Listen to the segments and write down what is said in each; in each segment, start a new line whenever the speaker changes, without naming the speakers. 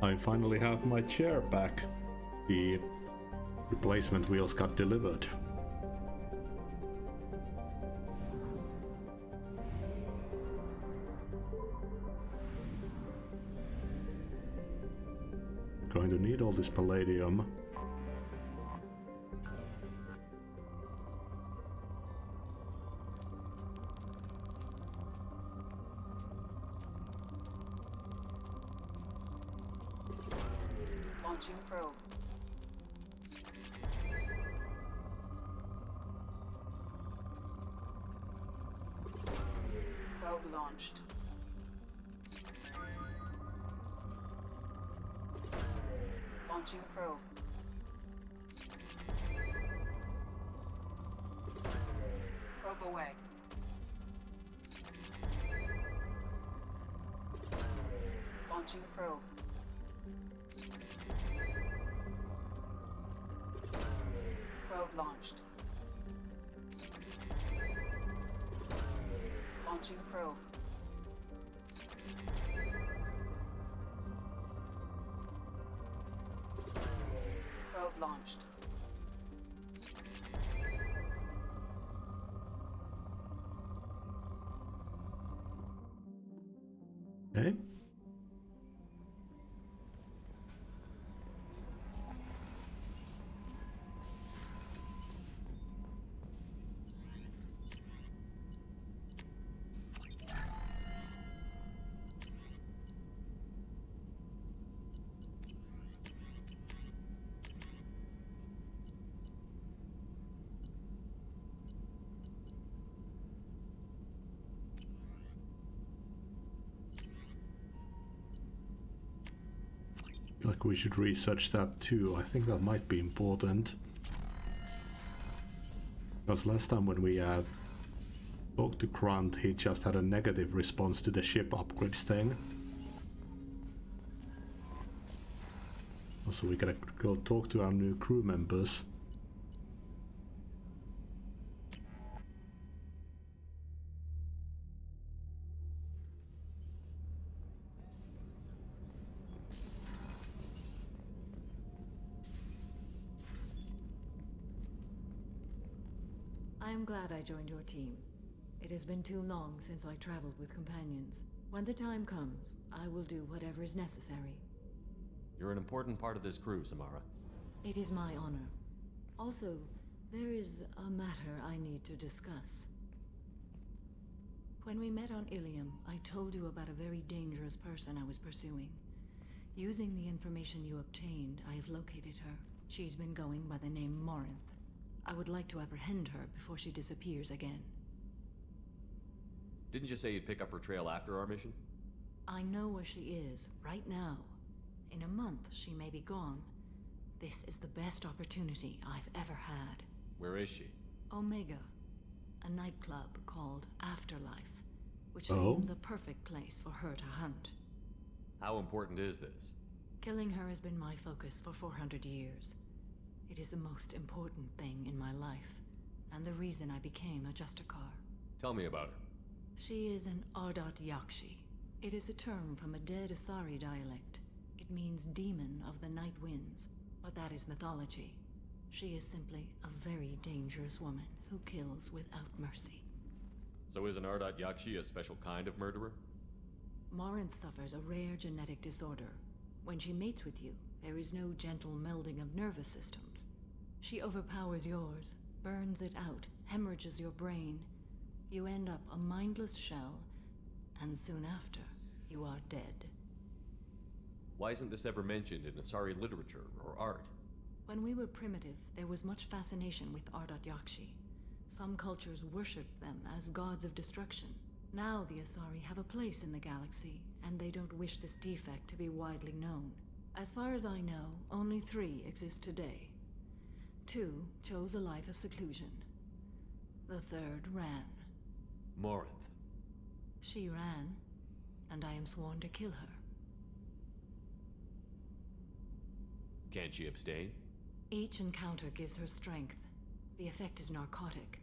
I finally have my chair back. The replacement wheels got delivered. Going to need all this palladium.
Launching probe. Probe launched. Launching probe. Probe away. Launching probe. Probe launched. Launching probe. Probe launched.
Okay. Like we should research that too. I think that might be important. Because last time when we talked to Grant, he just had a negative response to the ship upgrades thing. Also, we gotta go talk to our new crew members.
I am glad I joined your team. It has been too long since I traveled with companions. When the time comes, I will do whatever is necessary.
You're an important part of this crew, Samara.
It is my honor. Also, there is a matter I need to discuss. When we met on Ilium, I told you about a very dangerous person I was pursuing. Using the information you obtained, I have located her. She's been going by the name Morinth. I would like to apprehend her before she disappears again.
Didn't you say you'd pick up her trail after our mission?
I know where she is, right now. In a month, she may be gone. This is the best opportunity I've ever had.
Where is she?
Omega, a nightclub called Afterlife, which seems a perfect place for her to hunt.
How important is this?
Killing her has been my focus for 400 years. It is the most important thing in my life, and the reason I became a Justicar.
Tell me about her.
She is an Ardat Yakshi. It is a term from a dead Asari dialect. It means demon of the night winds, but that is mythology. She is simply a very dangerous woman who kills without mercy.
So is an Ardat Yakshi a special kind of murderer?
Morinth suffers a rare genetic disorder. When she mates with you, there is no gentle melding of nervous systems. She overpowers yours, burns it out, hemorrhages your brain. You end up a mindless shell, and soon after, you are dead.
Why isn't this ever mentioned in Asari literature or art?
When we were primitive, there was much fascination with Ardat Yakshi. Some cultures worshipped them as gods of destruction. Now the Asari have a place in the galaxy, and they don't wish this defect to be widely known. As far as I know, only 3 exist today. 2 chose a life of seclusion. The 3rd ran.
Morinth.
She ran, and I am sworn to kill her.
Can't she abstain?
Each encounter gives her strength. The effect is narcotic.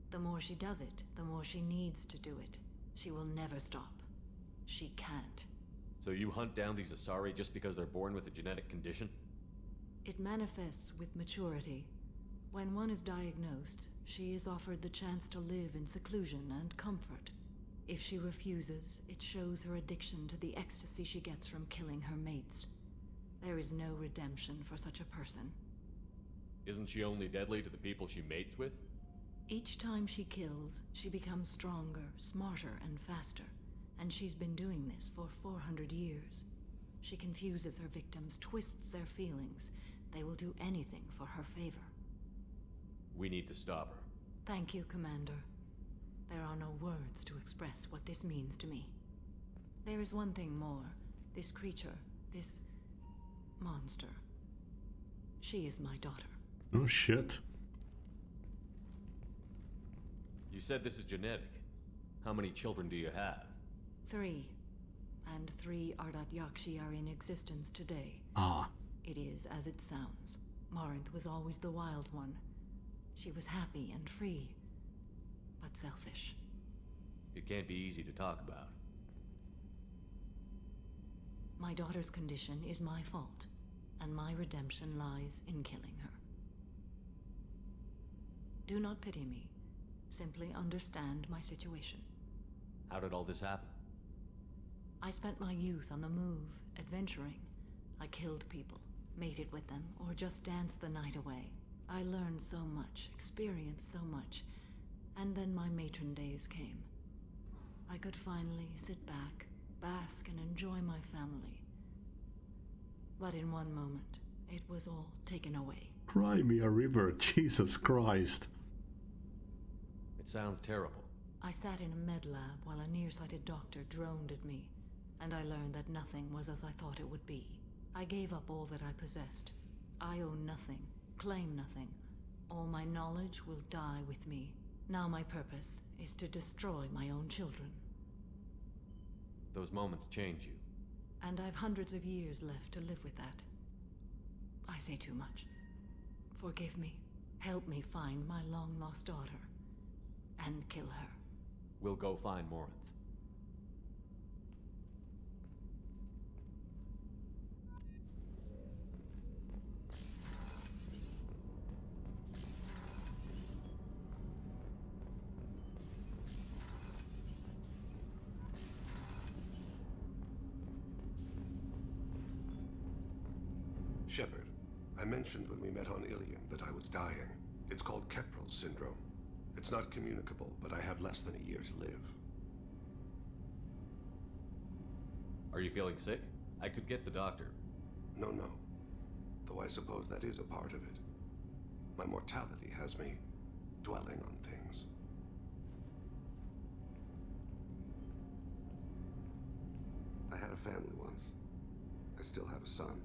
The more she does it, the more she needs to do it. She will never stop. She can't.
So you hunt down these Asari just because they're born with a genetic condition?
It manifests with maturity. When one is diagnosed, she is offered the chance to live in seclusion and comfort. If she refuses, it shows her addiction to the ecstasy she gets from killing her mates. There is no redemption for such a person.
Isn't she only deadly to the people she mates with?
Each time she kills, she becomes stronger, smarter, and faster. And she's been doing this for 400 years. She confuses her victims, twists their feelings. They will do anything for her favor.
We need to stop her.
Thank you, Commander. There are no words to express what this means to me. There is one thing more. This creature, this monster. She is my daughter.
Oh shit.
You said this is genetic. How many children do you have?
3. And 3 Ardat Yakshi are in existence today.
Ah.
It is as it sounds. Marinth was always the wild one. She was happy and free, but selfish.
It can't be easy to talk about.
My daughter's condition is my fault, and my redemption lies in killing her. Do not pity me. Simply understand my situation.
How did all this happen?
I spent my youth on the move, adventuring. I killed people, mated with them, or just danced the night away. I learned so much, experienced so much, and then my matron days came. I could finally sit back, bask, and enjoy my family. But in one moment, it was all taken away.
Cry me a river, Jesus Christ.
It sounds terrible.
I sat in a med lab while a nearsighted doctor droned at me, and I learned that nothing was as I thought it would be. I gave up all that I possessed. I own nothing, claim nothing. All my knowledge will die with me. Now my purpose is to destroy my own children.
Those moments change you.
And I've hundreds of years left to live with that. I say too much. Forgive me. Help me find my long-lost daughter. And kill her.
We'll go find Morinth.
Shepard, I mentioned when we met on Ilium that I was dying. It's called Keprel syndrome. It's not communicable, but I have less than a year to live.
Are you feeling sick? I could get the doctor.
No. Though I suppose that is a part of it. My mortality has me dwelling on things. I had a family once. I still have a son.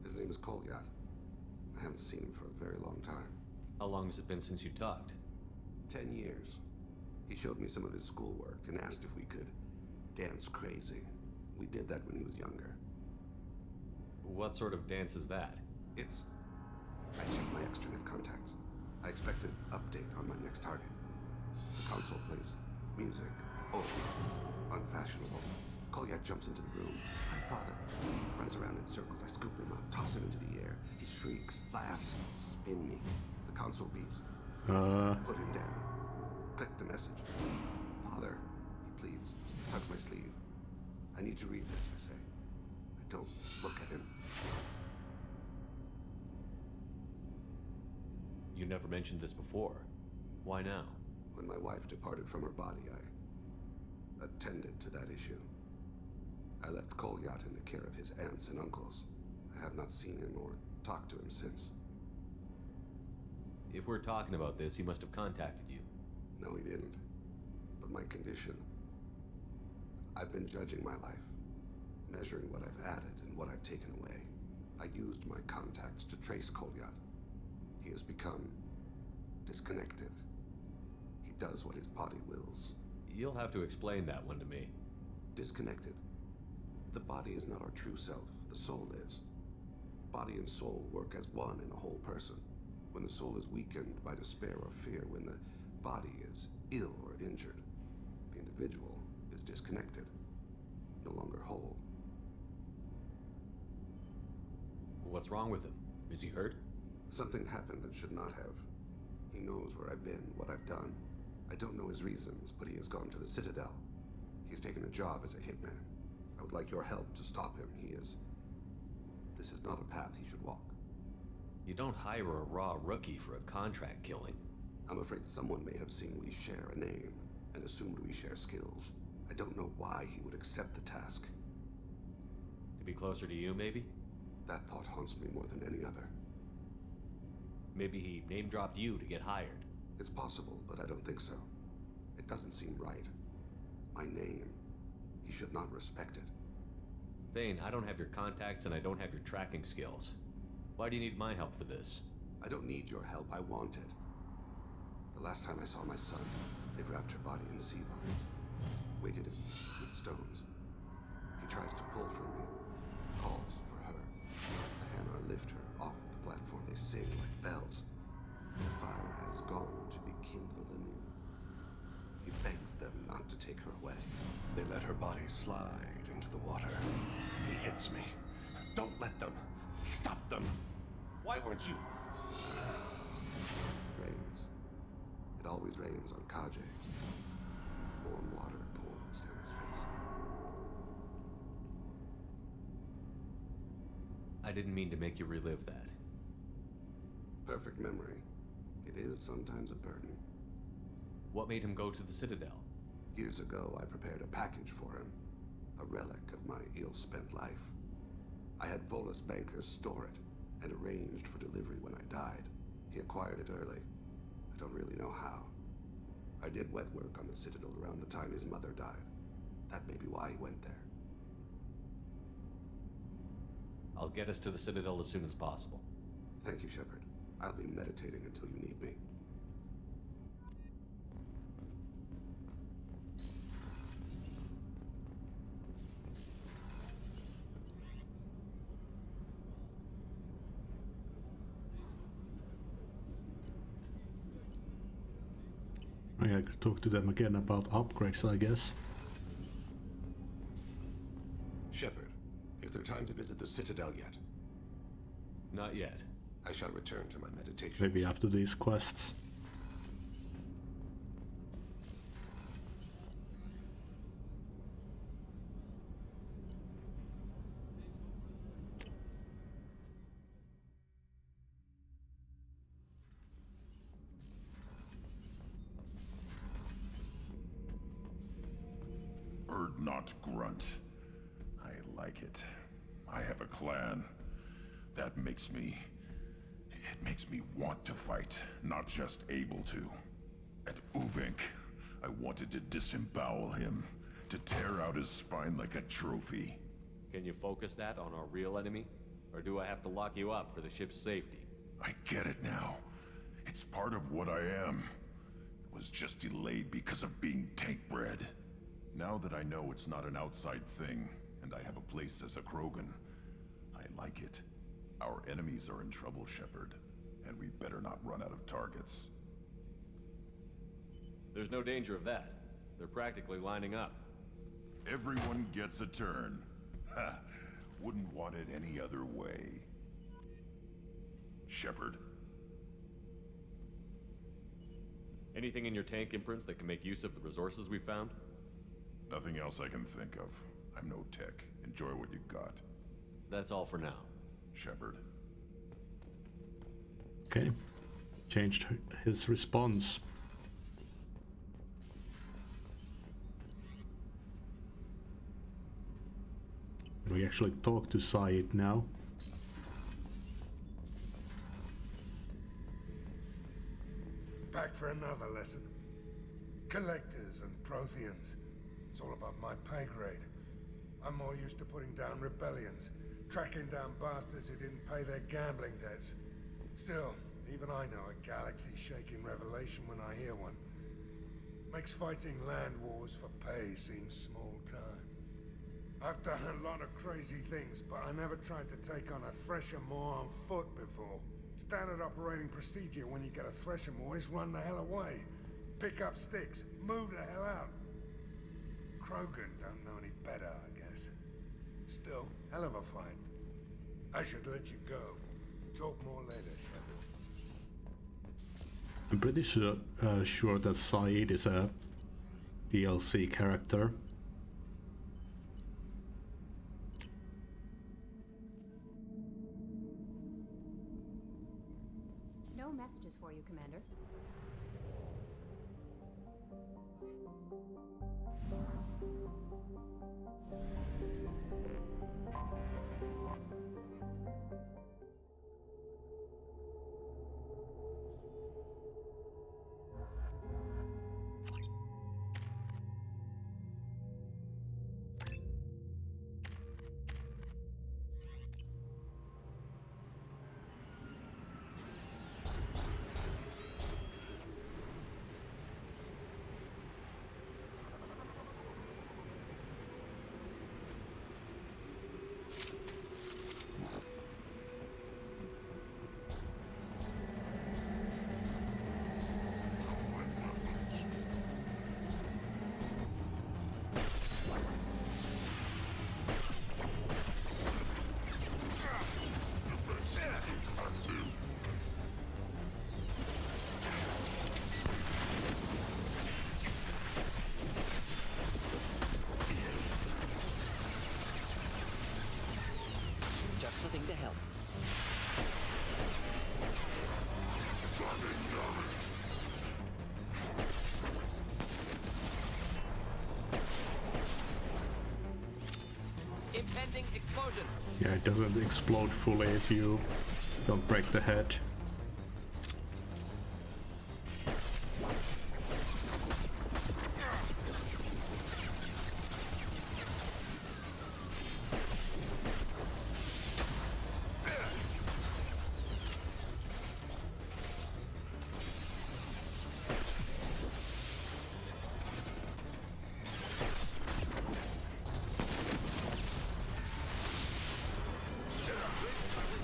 His name is Kolyat. I haven't seen him for a very long time.
How long has it been since you talked?
10 years. He showed me some of his schoolwork and asked if we could dance crazy. We did that when he was younger.
What sort of dance is that?
It's... I checked my extranet contacts. I expect an update on my next target. The console plays music. Old. Unfashionable. Kolyat jumps into the room. My father runs around in circles. I scoop him up, toss him into the air. He shrieks, laughs, spin me. The console beeps. Put him down. Click the message. Father, he pleads. Tugs my sleeve. I need to read this, I say. I don't look at him.
You never mentioned this before. Why now?
When my wife departed from her body, I attended to that issue. I left Kolyat in the care of his aunts and uncles. I have not seen him or talked to him since.
If we're talking about this, he must have contacted you.
No, he didn't. But my condition... I've been judging my life, measuring what I've added and what I've taken away. I used my contacts to trace Kolyat. He has become disconnected. He does what his body wills.
You'll have to explain that one to me.
Disconnected. The body is not our true self. The soul is. Body and soul work as one in a whole person. When the soul is weakened by despair or fear, when the body is ill or injured, the individual is disconnected, no longer whole.
What's wrong with him? Is he hurt?
Something happened that should not have. He knows where I've been, what I've done. I don't know his reasons, but he has gone to the Citadel. He's taken a job as a hitman. I would like your help to stop him. This is not a path he should walk.
You don't hire a raw rookie for a contract killing.
I'm afraid someone may have seen we share a name and assumed we share skills. I don't know why he would accept the task.
To be closer to you, maybe?
That thought haunts me more than any other.
Maybe he name-dropped you to get hired.
It's possible, but I don't think so. It doesn't seem right. My name. He should not respect it.
Thane, I don't have your contacts and I don't have your tracking skills. Why do you need my help for this?
I don't need your help. I want it. The last time I saw my son, they wrapped her body in sea vines, weighted it with stones. He tries to pull from me, calls for her. The hammer lift her off the platform. They sing like bells. The fire has gone to be kindled anew. He begs them not to take her away. They let her body slide into the water. He hits me. Don't let them. Stop them. Why weren't you? It rains. It always rains on Kaje. Warm water pours down his face.
I didn't mean to make you relive that.
Perfect memory. It is sometimes a burden.
What made him go to the Citadel?
Years ago, I prepared a package for him. A relic of my ill-spent life. I had Volus bankers store it and arranged for delivery when I died. He acquired it early. I don't really know how. I did wet work on the Citadel around the time his mother died. That may be why he went there.
I'll get us to the Citadel as soon as possible.
Thank you, Shepard. I'll be meditating until you need me.
I could talk to them again about upgrades, I guess.
Shepard, is there time to visit the Citadel yet?
Not yet.
I shall return to my meditation.
Maybe after these quests.
Bird not grunt. I like it. I have a clan. That makes me... It makes me want to fight, not just able to. At Uvink, I wanted to disembowel him, to tear out his spine like a trophy.
Can you focus that on our real enemy? Or do I have to lock you up for the ship's safety?
I get it now. It's part of what I am. It was just delayed because of being tank-bred. Now that I know it's not an outside thing, and I have a place as a Krogan, I like it. Our enemies are in trouble, Shepard, and we better not run out of targets.
There's no danger of that. They're practically lining up.
Everyone gets a turn. Ha! Wouldn't want it any other way. Shepard,
Anything in your tank imprints that can make use of the resources we found?
nothing else I can think of. I'm no tech. Enjoy what you got.
That's all for now.
Shepard.
Okay. Changed his response. We actually talk to Said now.
Back for another lesson. Collectors and Protheans. It's all about my pay grade. I'm more used to putting down rebellions, tracking down bastards who didn't pay their gambling debts. Still, even I know a galaxy-shaking revelation when I hear one. Makes fighting land wars for pay seem small time. I've done a lot of crazy things, but I never tried to take on a Thresher-Maw on foot before. Standard operating procedure when you get a Thresher-Maw is run the hell away. Pick up sticks, move the hell out. Krogan don't know any better, I guess. Still, hell of a fight. I should let you go. Talk more later, Shepard.
I'm pretty sure that Saeed is a DLC character.
No messages for you, Commander.
Just the thing to help. Impending explosion.
Yeah, it doesn't explode fully if you don't break the head.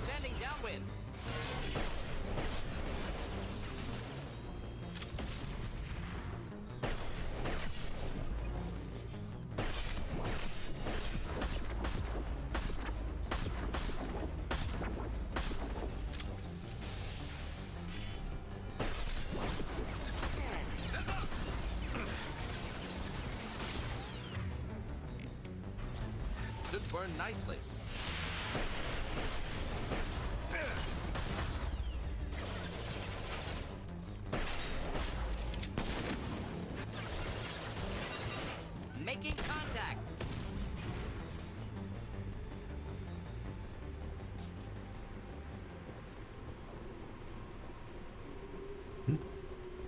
Standing downwind. Should burn nicely. Making contact.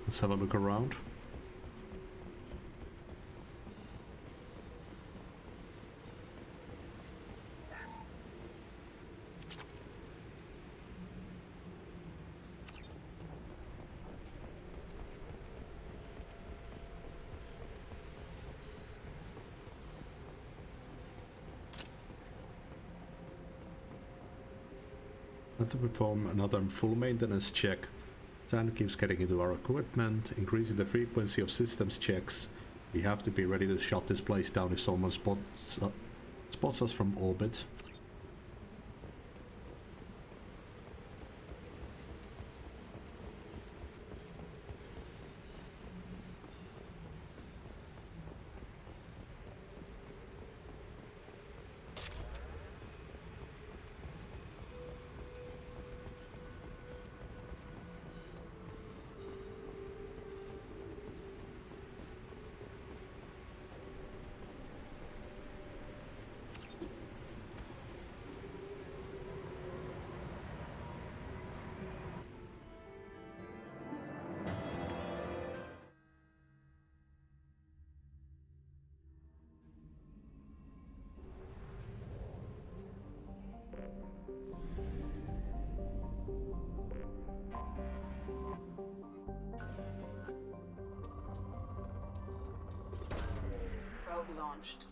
Let's have a look around. To perform another full maintenance check. Sand keeps getting into our equipment, increasing the frequency of systems checks. We have to be ready to shut this place down if someone spots us from orbit.
Probe launched.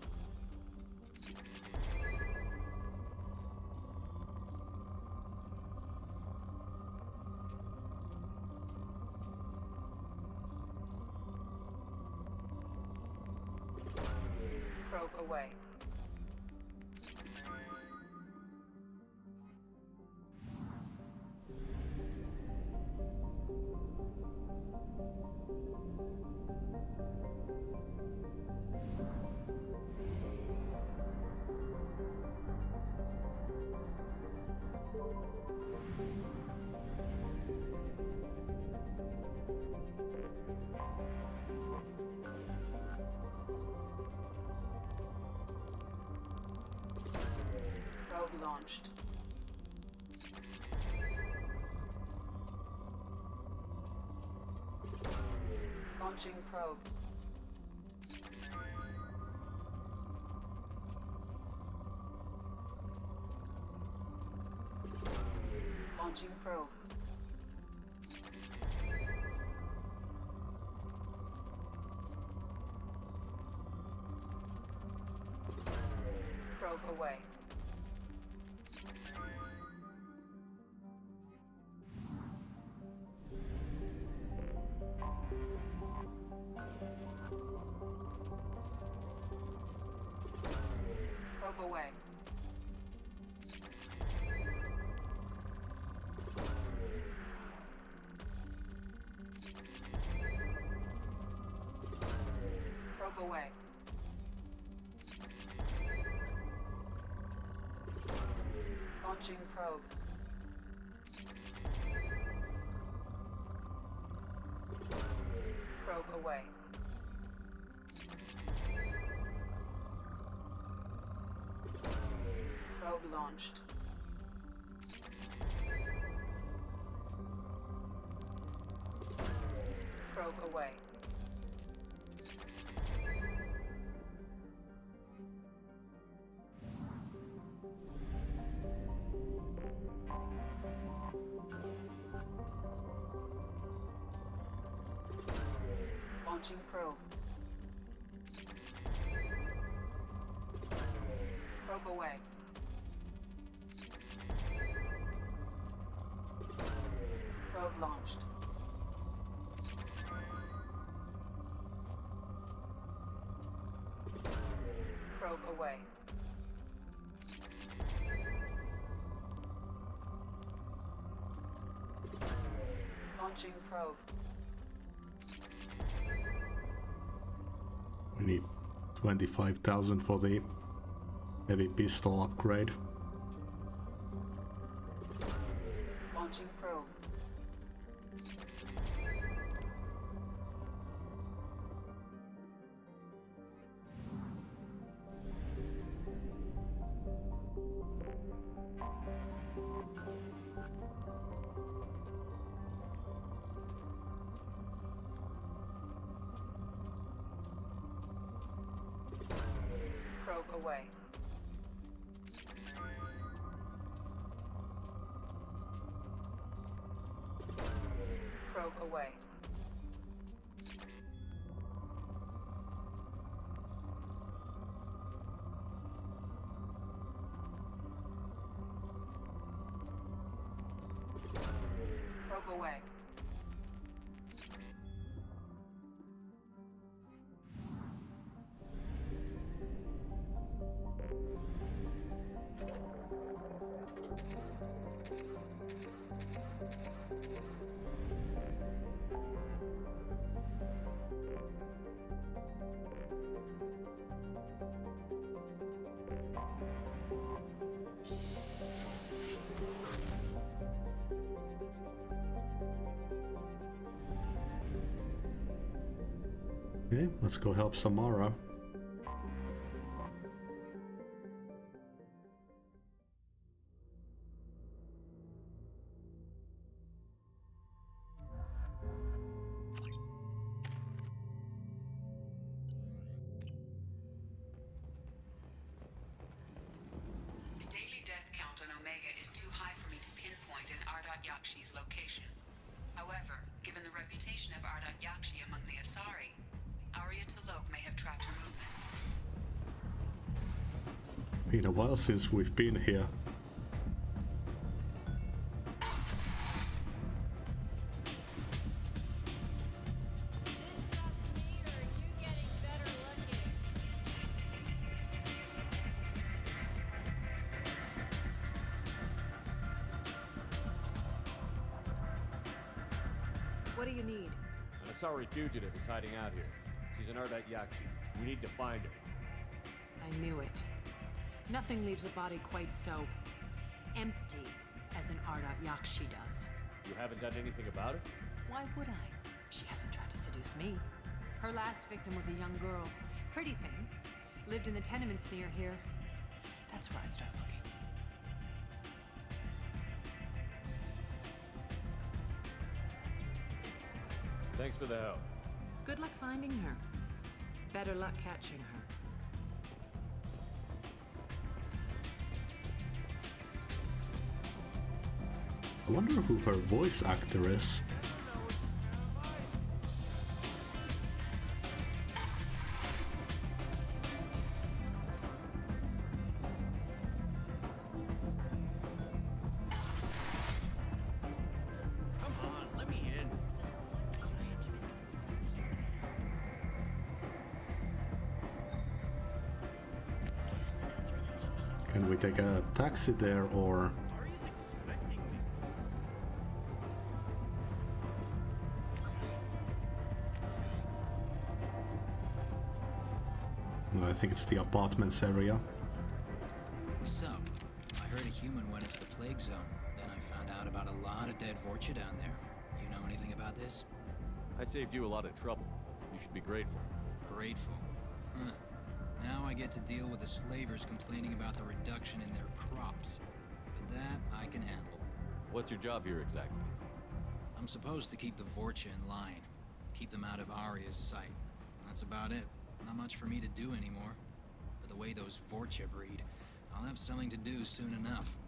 Probe away. Probe launched. Launching probe. Launching probe. Probe away. Probe away. Probe away. Launching probe. Probe away. Probe launched. Probe away. Launching probe. Probe away. Probe launched. Probe away. Launching probe.
We need 25,000 for the heavy pistol upgrade.
Launching probe. Probe away. Probe away. Probe away.
Okay, let's go help Samara.
The daily death count on Omega is too high for me to pinpoint an Ardat Yakshi's location. However, given the reputation of Ardat Yakshi among the Asari, Arya T'Loak may have tracked her movements.
Been a while since we've been here.
What do you need?
Asari fugitive is hiding out here. She's an Ardat Yakshi. We need to find her.
I knew it. Nothing leaves a body quite so empty as an Ardat Yakshi does.
You haven't done anything about her?
Why would I? She hasn't tried to seduce me. Her last victim was a young girl. Pretty thing. Lived in the tenements near here. That's where I'd start looking.
Thanks for the help.
Good luck finding her. Better luck catching her.
I wonder who her voice actor is.
Come on, let me in.
Can we take a taxi there or...
Ari's expecting me.
I think it's the apartments area.
So, I heard a human went into the plague zone. Then I found out about a lot of dead Vorcha down there. You know anything about this?
I saved you a lot of trouble. You should be grateful.
Grateful. Huh. Now I get to deal with the slavers complaining about the reduction in their crops. But that I can handle.
What's your job here exactly?
I'm supposed to keep the Vorcha in line. Keep them out of Arya's sight. That's about it. Not much for me to do anymore. But the way those Vorcha breed, I'll have something to do soon enough.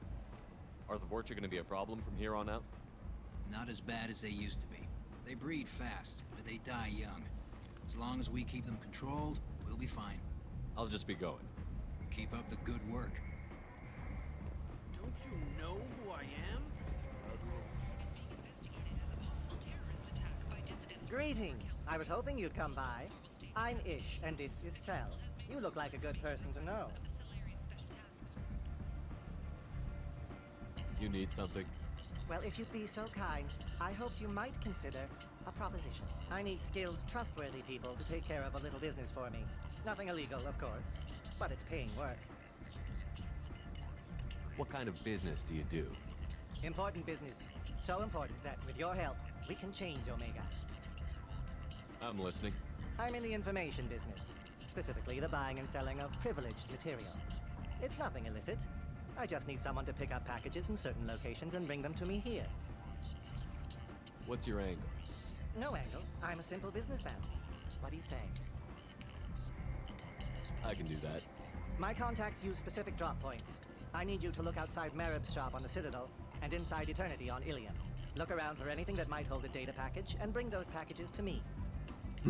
Are the Vorcha going to be a problem from here on out?
Not as bad as they used to be. They breed fast, but they die young. As long as we keep them controlled, we'll be fine.
I'll just be going.
Keep up the good work.
Don't you know who I am?
Greetings. I was hoping you'd come by. I'm Ish, and this is Cell. You look like a good person to know.
You need something?
Well, if you'd be so kind, I hoped you might consider a proposition. I need skilled, trustworthy people to take care of a little business for me. Nothing illegal, of course, but it's paying work.
What kind of business do you do?
Important business. So important that, with your help, we can change Omega.
I'm listening.
I'm in the information business, specifically the buying and selling of privileged material. It's nothing illicit. I just need someone to pick up packages in certain locations and bring them to me here.
What's your angle?
No angle. I'm a simple businessman. What do you say?
I can do that.
My contacts use specific drop points. I need you to look outside Merib's shop on the Citadel and inside Eternity on Ilium. Look around for anything that might hold a data package and bring those packages to me.
A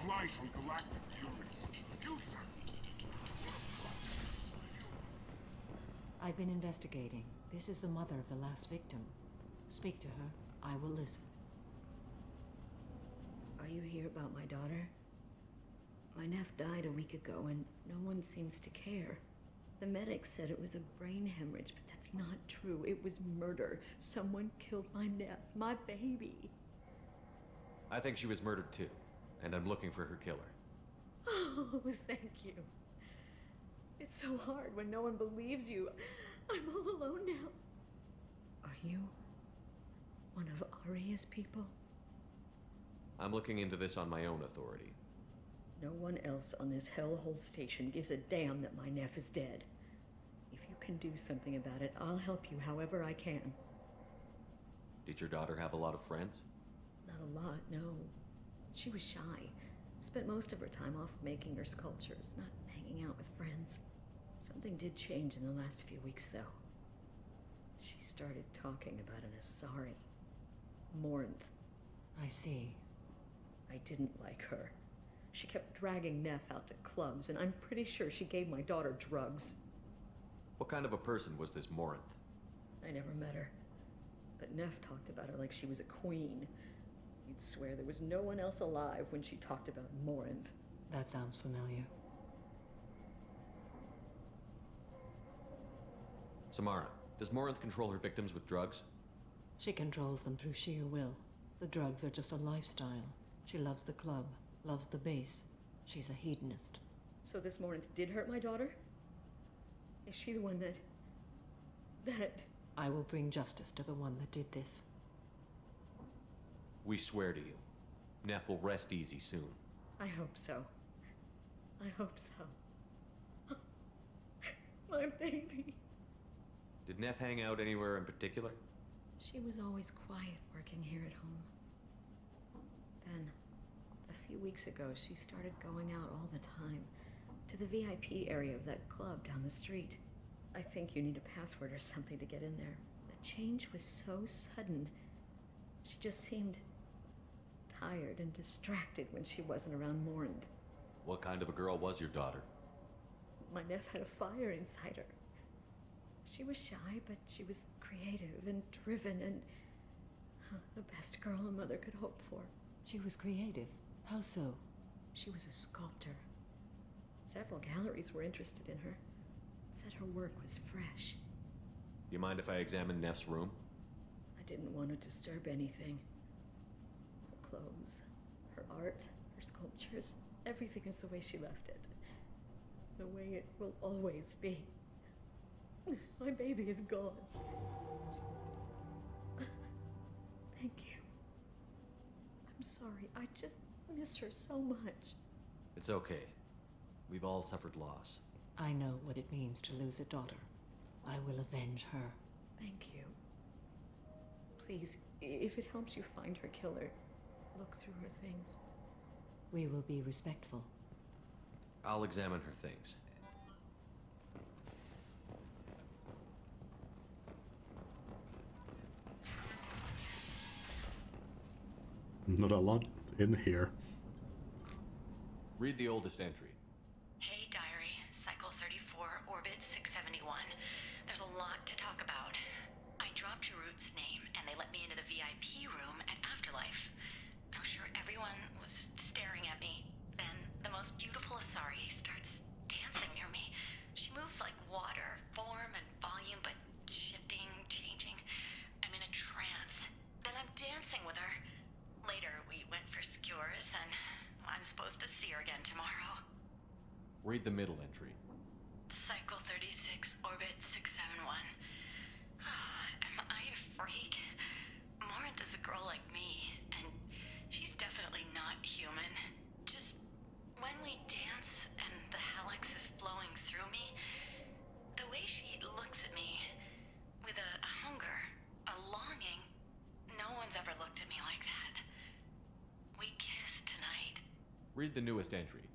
blight on galactic purity. You
I've been investigating. This is the mother of the last victim. Speak to her. I will listen.
Are you here about my daughter? My nephew died a week ago and no one seems to care. The medics said it was a brain hemorrhage, but that's not true. It was murder. Someone killed my nephew, my baby.
I think she was murdered too, and I'm looking for her killer.
Oh, thank you. It's so hard when no one believes you. I'm all alone now. Are you one of Arya's people?
I'm looking into this on my own authority.
No one else on this hellhole station gives a damn that my nephew is dead. If you can do something about it, I'll help you however I can.
Did your daughter have a lot of friends?
Not a lot, no. She was shy. Spent most of her time off making her sculptures, not hanging out with friends. Something did change in the last few weeks, though. She started talking about an Asari. Morinth.
I see.
I didn't like her. She kept dragging Neff out to clubs, and I'm pretty sure she gave my daughter drugs.
What kind of a person was this Morinth?
I never met her. But Neff talked about her like she was a queen. You'd swear there was no one else alive when she talked about Morinth.
That sounds familiar.
Samara, does Morinth control her victims with drugs?
She controls them through sheer will. The drugs are just a lifestyle. She loves the club, loves the base. She's a hedonist.
So this Morinth did hurt my daughter? Is she the one that...
I will bring justice to the one that did this.
We swear to you. Neff will rest easy soon.
I hope so. I hope so. My baby.
Did Neff hang out anywhere in particular?
She was always quiet working here at home. Then, a few weeks ago, she started going out all the time to the VIP area of that club down the street. I think you need a password or something to get in there. The change was so sudden. She just seemed tired and distracted when she wasn't around Morinth.
What kind of a girl was your daughter?
My Neff had a fire inside her. She was shy, but she was creative and driven and the best girl a mother could hope for.
She was creative. How so?
She was a sculptor. Several galleries were interested in her. Said her work was fresh.
You mind if I examine Neff's room?
I didn't want to disturb anything. Her clothes, her art, her sculptures, everything is the way she left it. The way it will always be. My baby is gone. Thank you. I'm sorry. I just miss her so much.
It's okay. We've all suffered loss.
I know what it means to lose a daughter. I will avenge her.
Thank you. Please, if it helps you find her killer, look through her things.
We will be respectful.
I'll examine her things.
Not a lot in here.
Read the oldest entry.
Hey, Diary. Cycle 34, Orbit 671. There's a lot to talk about. I dropped Jarut's name, and they let me into the VIP room at Afterlife. I'm sure everyone was staring at me. Then, the most beautiful Asari starts dancing near me. She moves like water, form and volume, but shifting, changing. I'm in a trance. Then I'm dancing with her. Later, we went for skewers, and I'm supposed to see her again tomorrow.
Read the middle entry.
Cycle 36, Orbit 671. Am I a freak? Morinth is a girl like me, and she's definitely not human. Just when we dance and the helix is flowing through me, the way she looks at me with a hunger, a longing, no one's ever looked at me like that. We kissed tonight.
Read the newest entry.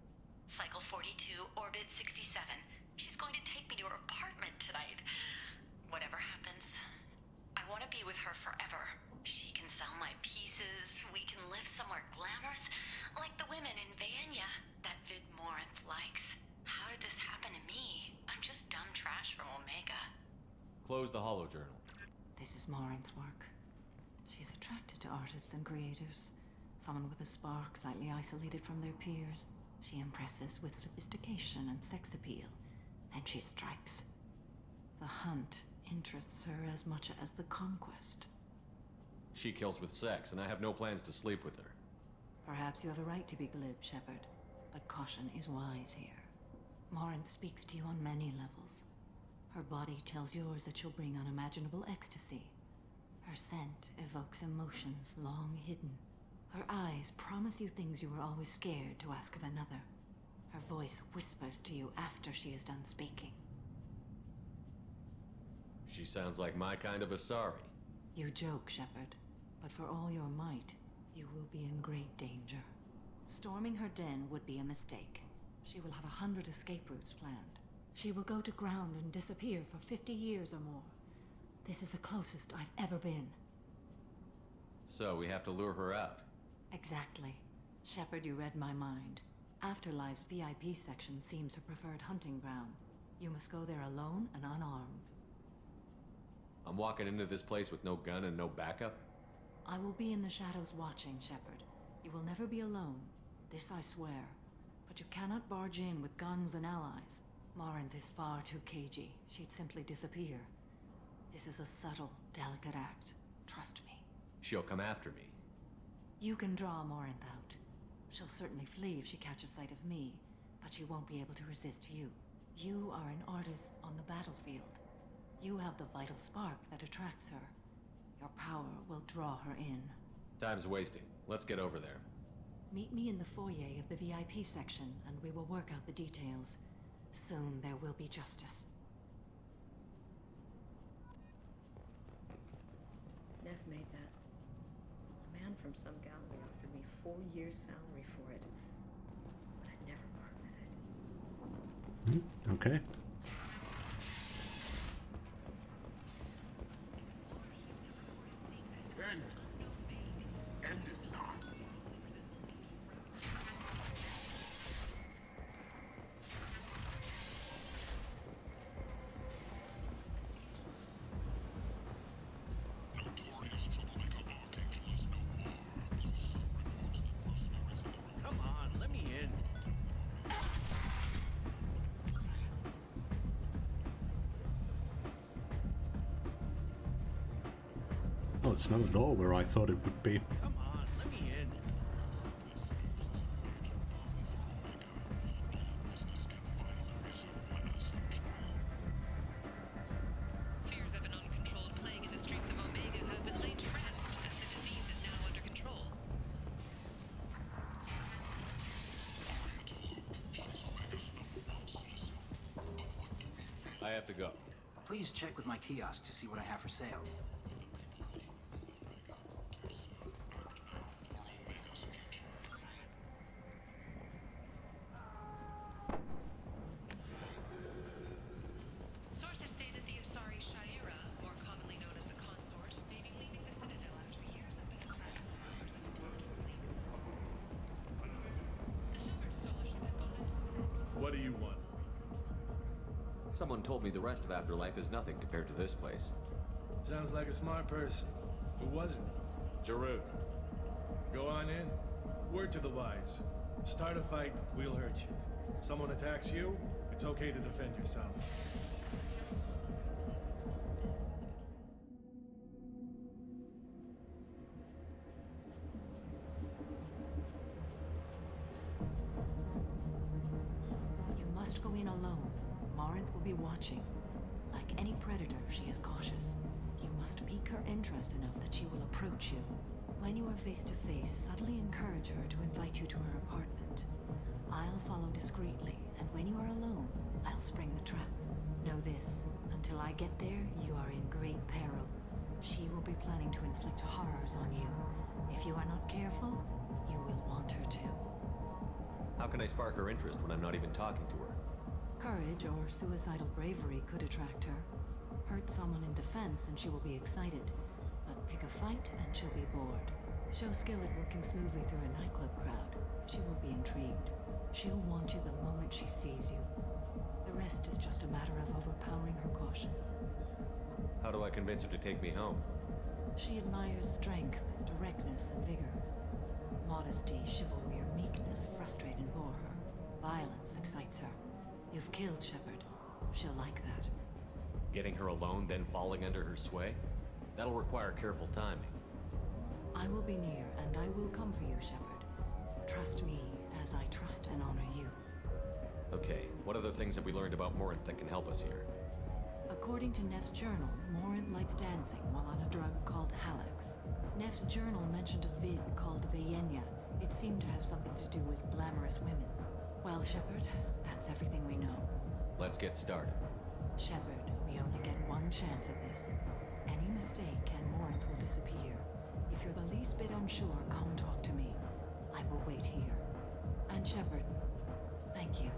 Cycle 42, Orbit 67. She's going to take me to her apartment tonight. Whatever happens, I want to be with her forever. She can sell my pieces. We can live somewhere glamorous, like the women in Vanya that Vid Morinth likes. How did this happen to me? I'm just dumb trash from Omega.
Close the holo journal.
This is Morinth's work. She's attracted to artists and creators. Someone with a spark, slightly isolated from their peers. She impresses with sophistication and sex appeal. Then she strikes. The hunt interests her as much as the conquest.
She kills with sex, and I have no plans to sleep with her.
Perhaps you have a right to be glib, Shepard, but caution is wise here. Morinth speaks to you on many levels. Her body tells yours that she'll bring unimaginable ecstasy. Her scent evokes emotions long hidden. Her eyes promise you things you were always scared to ask of another. Her voice whispers to you after she is done speaking.
She sounds like my kind of Asari.
You joke, Shepard, but for all your might, you will be in great danger. Storming her den would be a mistake. She will have 100 escape routes planned. She will go to ground and disappear for 50 years or more. This is the closest I've ever been.
So we have to lure her out.
Exactly. Shepard, you read my mind. Afterlife's VIP section seems her preferred hunting ground. You must go there alone and unarmed.
I'm walking into this place with no gun and no backup?
I will be in the shadows watching, Shepard. You will never be alone. This I swear. But you cannot barge in with guns and allies. Morinth is far too cagey. She'd simply disappear. This is a subtle, delicate act. Trust me.
She'll come after me.
You can draw Morinth out. She'll certainly flee if she catches sight of me, but she won't be able to resist you. You are an artist on the battlefield. You have the vital spark that attracts her. Your power will draw her in.
Time's wasting. Let's get over there.
Meet me in the foyer of the VIP section, and we will work out the details. Soon there will be justice.
Neff made that. A man from some gallery offered me 4 years' salary for it. But I'd never part with it.
Okay.
End is not.
Come on, let me in.
Oh, it's not at all where I thought it would be.
Come on, let me in.
Fears of an uncontrolled plague in the streets of Omega have been laid to rest, as the disease is now under control.
I have to go.
Please check with my kiosk to see what I have for sale.
Sources say that the Asari Shaira, more commonly known as the Consort, may be leaving the Citadel after years of being trapped. The Shepherd Fellowship has gone into...
What do you want?
Someone told me the rest of Afterlife is nothing compared to this place.
Sounds like a smart person. Who was it?
Jarut.
Go on in. Word to the wise. Start a fight, we'll hurt you. Someone attacks you, it's okay to defend yourself.
You must go in alone. Morinth will be watching. Like any predator, she is cautious. You must pique her interest enough that she will approach you. When you are face to face, subtly encourage her to invite you to her apartment. I'll follow discreetly, and when you are alone, I'll spring the trap. Know this, until I get there, you are in great peril. She will be planning to inflict horrors on you. If you are not careful, you will want her to.
How can I spark her interest when I'm not even talking to her?
Courage or suicidal bravery could attract her. Hurt someone in defense and she will be excited. But pick a fight and she'll be bored. Show skill at working smoothly through a nightclub crowd. She will be intrigued. She'll want you the moment she sees you. The rest is just a matter of overpowering her caution.
How do I convince her to take me home?
She admires strength, directness, and vigor. Modesty, chivalry, or meekness frustrate and bore her. Violence excites her. You've killed Shepard. She'll like that.
Getting her alone, then falling under her sway? That'll require careful timing.
I will be near, and I will come for you, Shepard. Trust me as I trust and honor you.
Okay, what other things have we learned about Morinth that can help us here?
According to Neff's journal, Morinth likes dancing while on a drug called Halax. Neff's journal mentioned a vid called Vayenya. It seemed to have something to do with glamorous women. Well, Shepard, that's everything we know.
Let's get started.
Shepard, we only get one chance at this. Any mistake and Morinth will disappear. If you're the least bit unsure, come talk to me. I will wait here. And Shepard, thank you.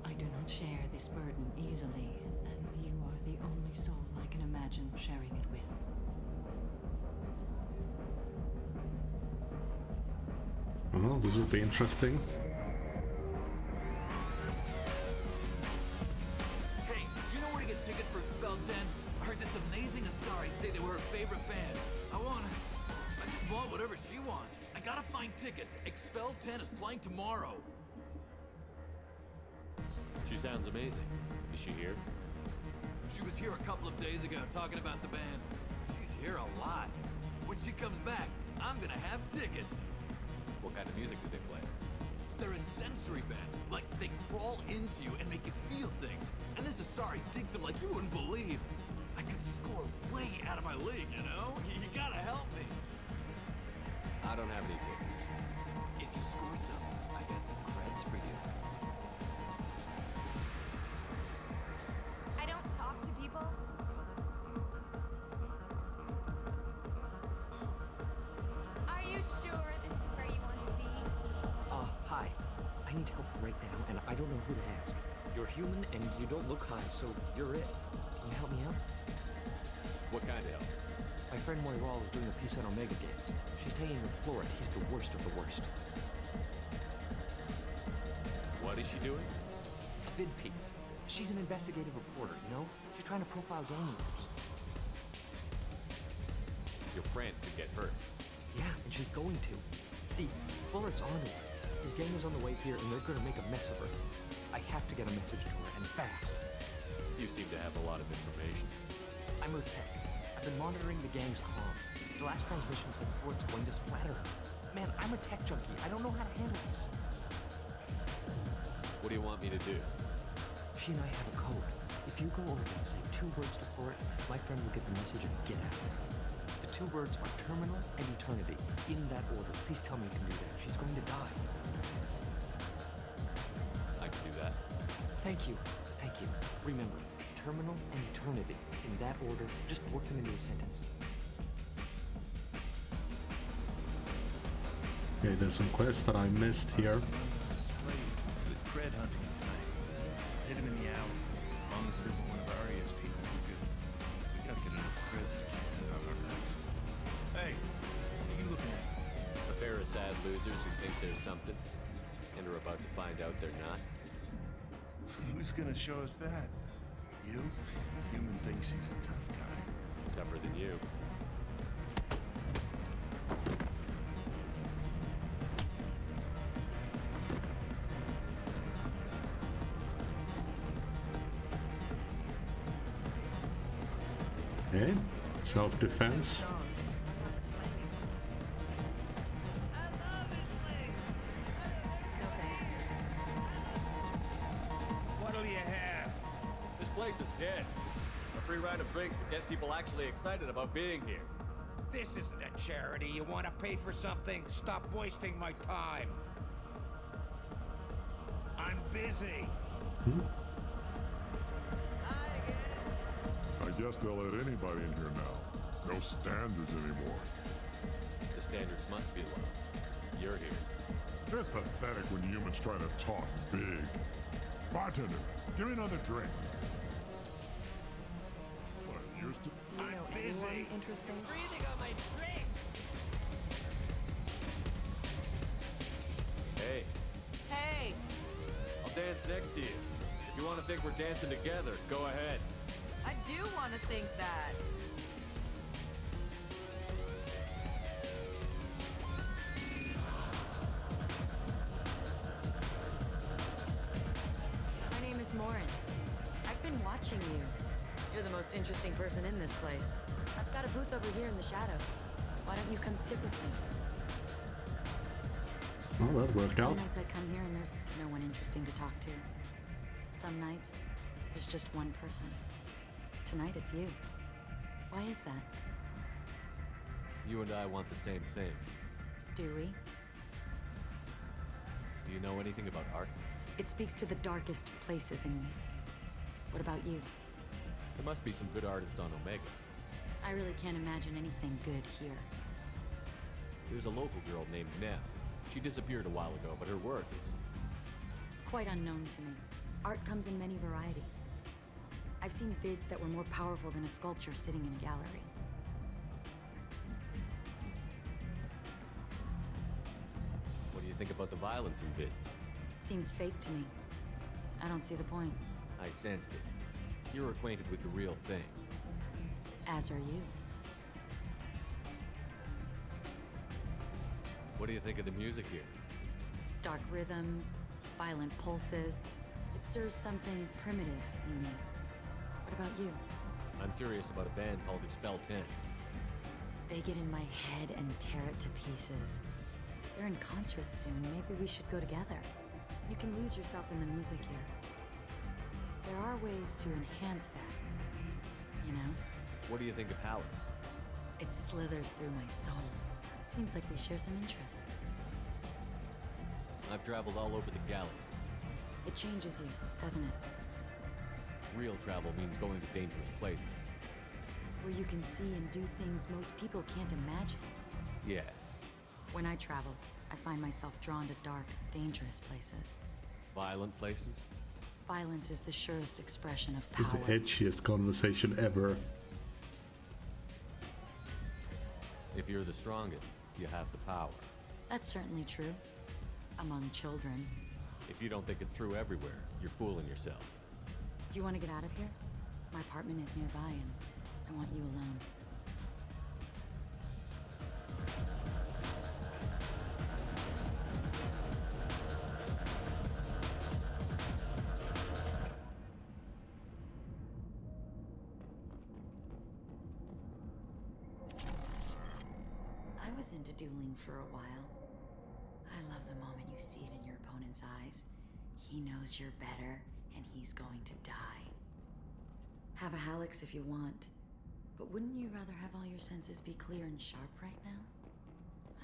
I do not share this burden easily, and you are the only soul I can imagine sharing it with.
Well, this will be interesting.
Hey, you know where to get tickets for Expel 10? I heard this amazing Asari say they were her favorite band. I wanna... she wants. I gotta find tickets. Expel 10 is playing tomorrow.
She sounds amazing. Is she here?
She was here a couple of days ago talking about the band. She's here a lot. When she comes back, I'm gonna have tickets.
What kind of music do they play?
They're a sensory band. Like, they crawl into you and make you feel things. And this Asari digs them like you wouldn't believe. I could score way out of my league, you know? You gotta help me.
I don't have any tickets.
If you score some, I got some creds for you.
I don't talk to people. Are you sure this is where you want to be?
Hi. I need help right now, and I don't know who to ask. You're human, and you don't look high, so you're it. Can you help me out?
What kind of help?
My friend Moiral is doing a piece on Omega Games. She's hanging with Florid. He's the worst of the worst.
What is she doing?
A vid piece. She's an investigative reporter, you know? She's trying to profile gang leaders.
Your friend could get hurt.
Yeah, and she's going to. See, Florid's on it. His gang is on the way here, and they're gonna make a mess of her. I have to get a message to her, and fast.
You seem to have a lot of information.
I'm her tech. I've been monitoring the gang's comm. The last transmission said Floyd's going to splatter her. Man, I'm a tech junkie. I don't know how to handle this.
What do you want me to do?
She and I have a code. If you go over and say 2 words to Floyd, my friend will get the message and get out of there. The 2 words are terminal and eternity. In that order. Please tell me you can do that. She's going to die.
I can do that.
Thank you. Thank you. Remember, terminal and eternity. In that order, just work them into a sentence.
Okay, there's some quests that I missed here.
With cred hunting tonight. Hit him in the alley. As long as it isn't one of Arya's people, we're good. We gotta get enough creds to keep them off our backs. Hey, what are you looking at?
A pair of sad losers who think there's something, and are about to find out they're not.
Who's gonna show us that? You? Human thinks he's a tough guy.
Tougher than you.
Okay, self-defense.
What'll you have?
This place is dead. A free round of drinks would get people actually excited about being here.
This isn't a charity. You want to pay for something? Stop wasting my time. I'm busy.
I guess they'll let anybody in here now. No standards anymore.
The standards must be low. You're here.
It's pathetic when humans try to talk big. Bartender, give me another drink. What, used to...
I'm busy.
Interesting.
Breathing on my drink.
Hey,
Hey!
I'll dance next to you. If you want to think we're dancing together, go ahead.
I do want to think that. My name is Morin. I've been watching you. You're the most interesting person in this place. I've got a booth over here in the shadows. Why don't you come sit with me?
Well, that worked out.
Some nights I come here and there's no one interesting to talk to. Some nights, there's just one person. Tonight it's you. Why is that?
You and I want the same thing.
Do we?
Do you know anything about art?
It speaks to the darkest places in me. What about you?
There must be some good artists on Omega.
I really can't imagine anything good here.
There's a local girl named Nev. She disappeared a while ago, but her work is...
Quite unknown to me. Art comes in many varieties. I've seen vids that were more powerful than a sculpture sitting in a gallery.
What do you think about the violence in vids?
It seems fake to me. I don't see the point.
I sensed it. You're acquainted with the real thing.
As are you.
What do you think of the music here?
Dark rhythms, violent pulses. It stirs something primitive in me. What about you?
I'm curious about a band called Expel 10.
They get in my head and tear it to pieces. They're in concert soon. Maybe we should go together. You can lose yourself in the music here. There are ways to enhance that, you know?
What do you think of Halleck?
It slithers through my soul. Seems like we share some interests.
I've traveled all over the galaxy.
It changes you, doesn't it?
Real travel means going to dangerous places.
Where you can see and do things most people can't imagine.
Yes.
When I travel, I find myself drawn to dark, dangerous places.
Violent places?
Violence is the surest expression of
It's the
power.
edgiest conversation ever.
If you're the strongest, you have the power.
That's certainly true. Among children.
If you don't think it's true everywhere, you're fooling yourself.
Do you want to get out of here? My apartment is nearby and I want you alone. I was into dueling for a while. I love the moment you see it in your opponent's eyes. He knows you're better, and he's going to die. Have a Hallex if you want, but wouldn't you rather have all your senses be clear and sharp right now?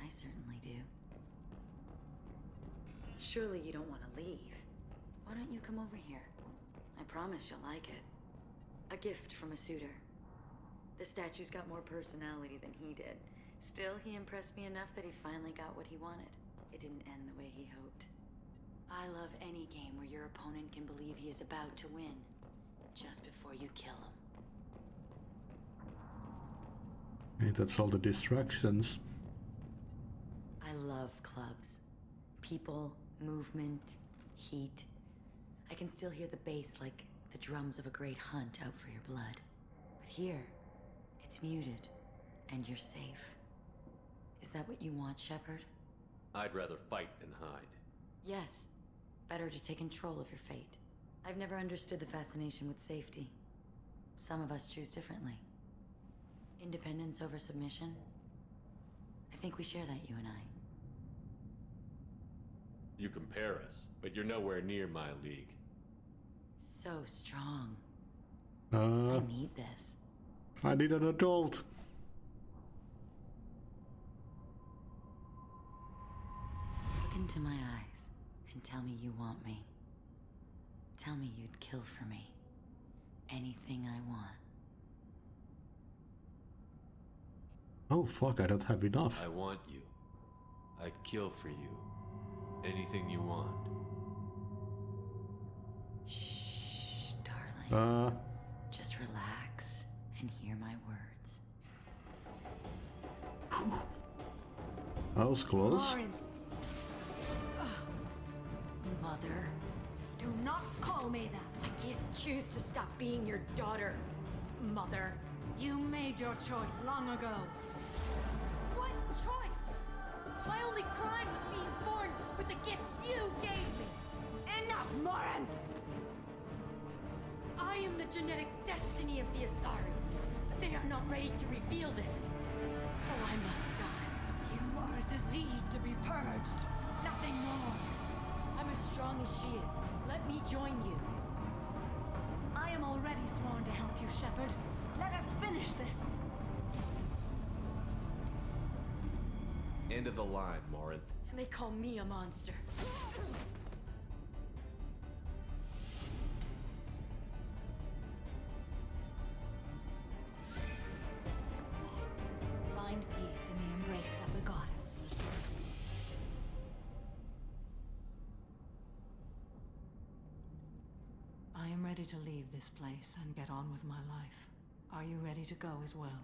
I certainly do. Surely you don't want to leave. Why don't you come over here? I promise you'll like it. A gift from a suitor. The statue's got more personality than he did. Still, he impressed me enough that he finally got what he wanted. It didn't end the way he hoped. I love any game where your opponent can believe he is about to win, just before you kill him.
Okay, that's all the distractions.
I love clubs. People, movement, heat. I can still hear the bass like the drums of a great hunt out for your blood. But here, it's muted, and you're safe. Is that what you want, Shepard?
I'd rather fight than hide.
Yes. Better to take control of your fate. I've never understood the fascination with safety. Some of us choose differently. Independence over submission? I think we share that, you and I.
You compare us, but you're nowhere near my league.
So strong. I need this.
I need an adult.
Look into my eyes and tell me you want me. Tell me you'd kill for me. Anything I want.
Oh fuck, I don't have enough.
I want you. I'd kill for you. Anything you want.
Shh, darling.
Uh.
Just relax and hear my words.
That was close.
Lauren. Mother. Do not call me that.
I can't choose to stop being your daughter, Mother.
You made your choice long ago.
What choice? My only crime was being born with the gifts you gave me.
Enough, Moran!
I am the genetic destiny of the Asari, but they are not ready to reveal this. So I must die.
You are a disease to be purged. Nothing more.
I'm as strong as she is. Let me join you.
I am already sworn to help you, Shepard. Let us finish this.
End of the line, Morinth.
And they call me a monster.
Find peace in the embrace of the goddess. I am ready to leave this place and get on with my life. Are you ready to go as well?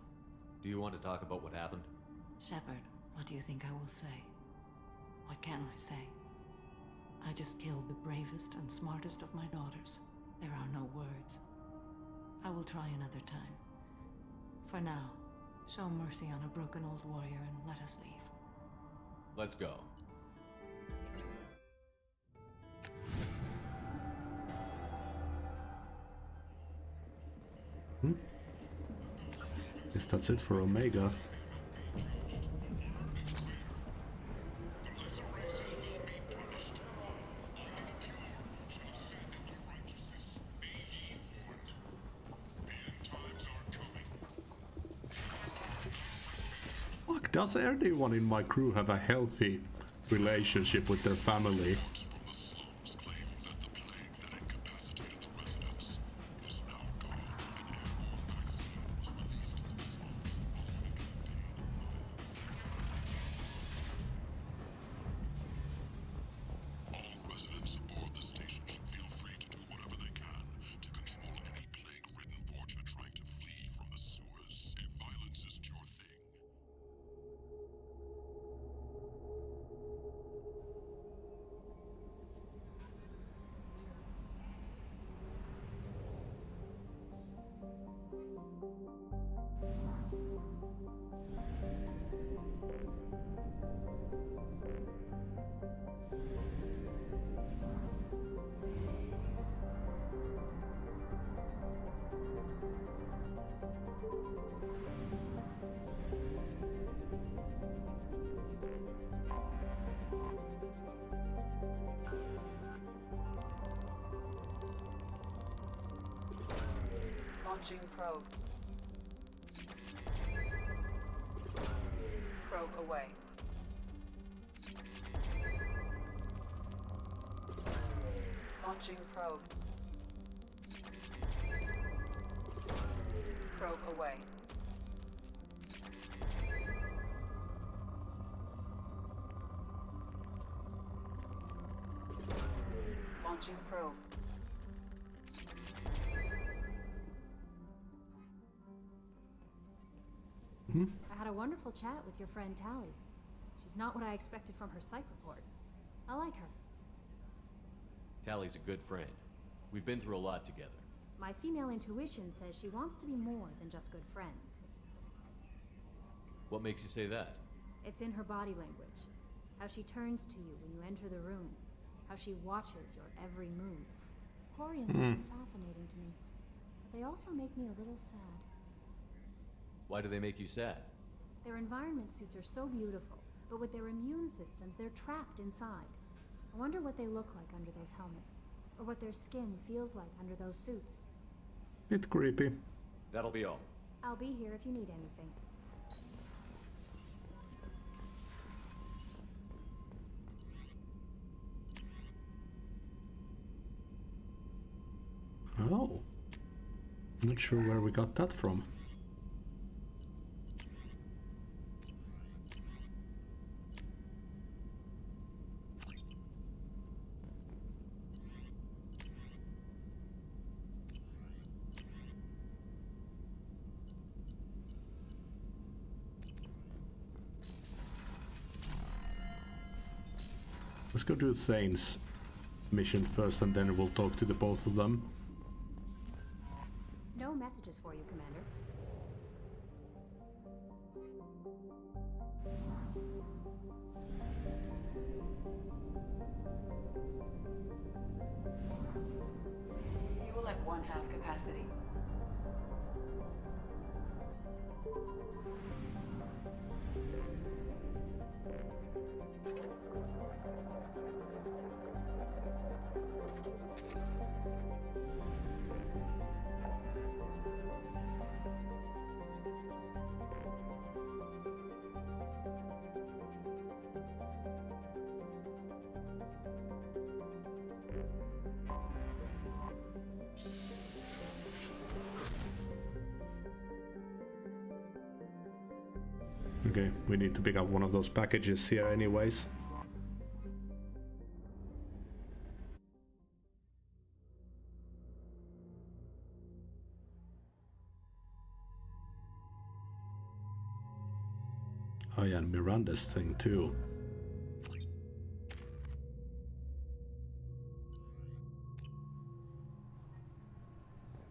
Do you want to talk about what happened?
Shepard, what do you think I will say? What can I say? I just killed the bravest and smartest of my daughters. There are no words. I will try another time. For now, show mercy on a broken old warrior and let us leave.
Let's go.
Guess that's it for Omega. Fuck, does anyone in my crew have a healthy relationship with their family?
Launching probe. Probe away. Launching probe. Probe away. Launching probe.
I had a wonderful chat with your friend Tally. She's not what I expected from her psych report. I like her.
Tally's a good friend. We've been through a lot together.
My female intuition says she wants to be more than just good friends.
What makes you say that?
It's in her body language. How she turns to you when you enter the room. How she watches your every move. Quarians are so fascinating to me, but they also make me a little sad.
Why do they make you sad?
Their environment suits are so beautiful, but with their immune systems, they're trapped inside. I wonder what they look like under those helmets, or what their skin feels like under those suits.
Bit creepy.
That'll be all.
I'll be here if you need anything.
Oh. Not sure where we got that from. Let's go do Thane's mission first, and then we'll talk to the both of them.
No messages for you, Commander.
Fuel at 1/2 capacity.
Okay, we need to pick up one of those packages here anyways. Oh yeah, and Miranda's thing too.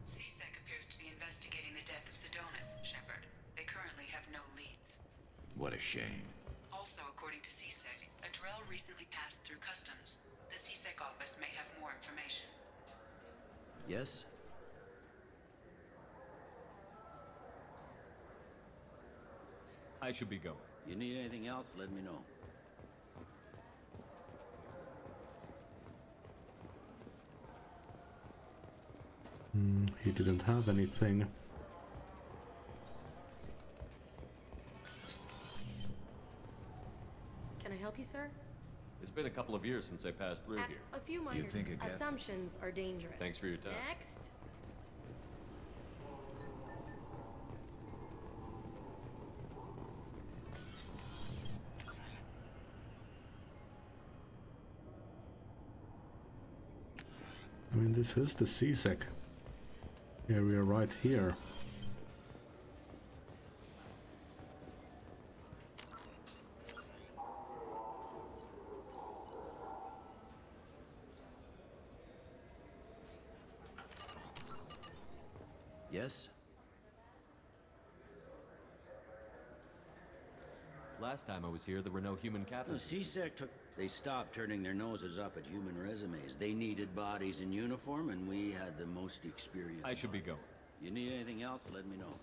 CSEC appears to be investigating the death of Sedonis, Shepard. They currently have no leads.
What a shame.
Also, according to CSEC, a Drell recently passed through customs. The CSEC office may have more information.
Yes?
I should be going.
You need anything else, let me know.
He didn't have anything.
Can I help you, sir?
It's been a couple of years since I passed through here.
A few minor assumptions are dangerous.
Thanks for your time.
Next.
I mean, this is the CSEC area right here.
Yes?
Last time I was here, there were no human
The
captains.
CSEC they stopped turning their noses up at human resumes. They needed bodies in uniform, and we had the most experience.
I should be going.
You need anything else, let me know.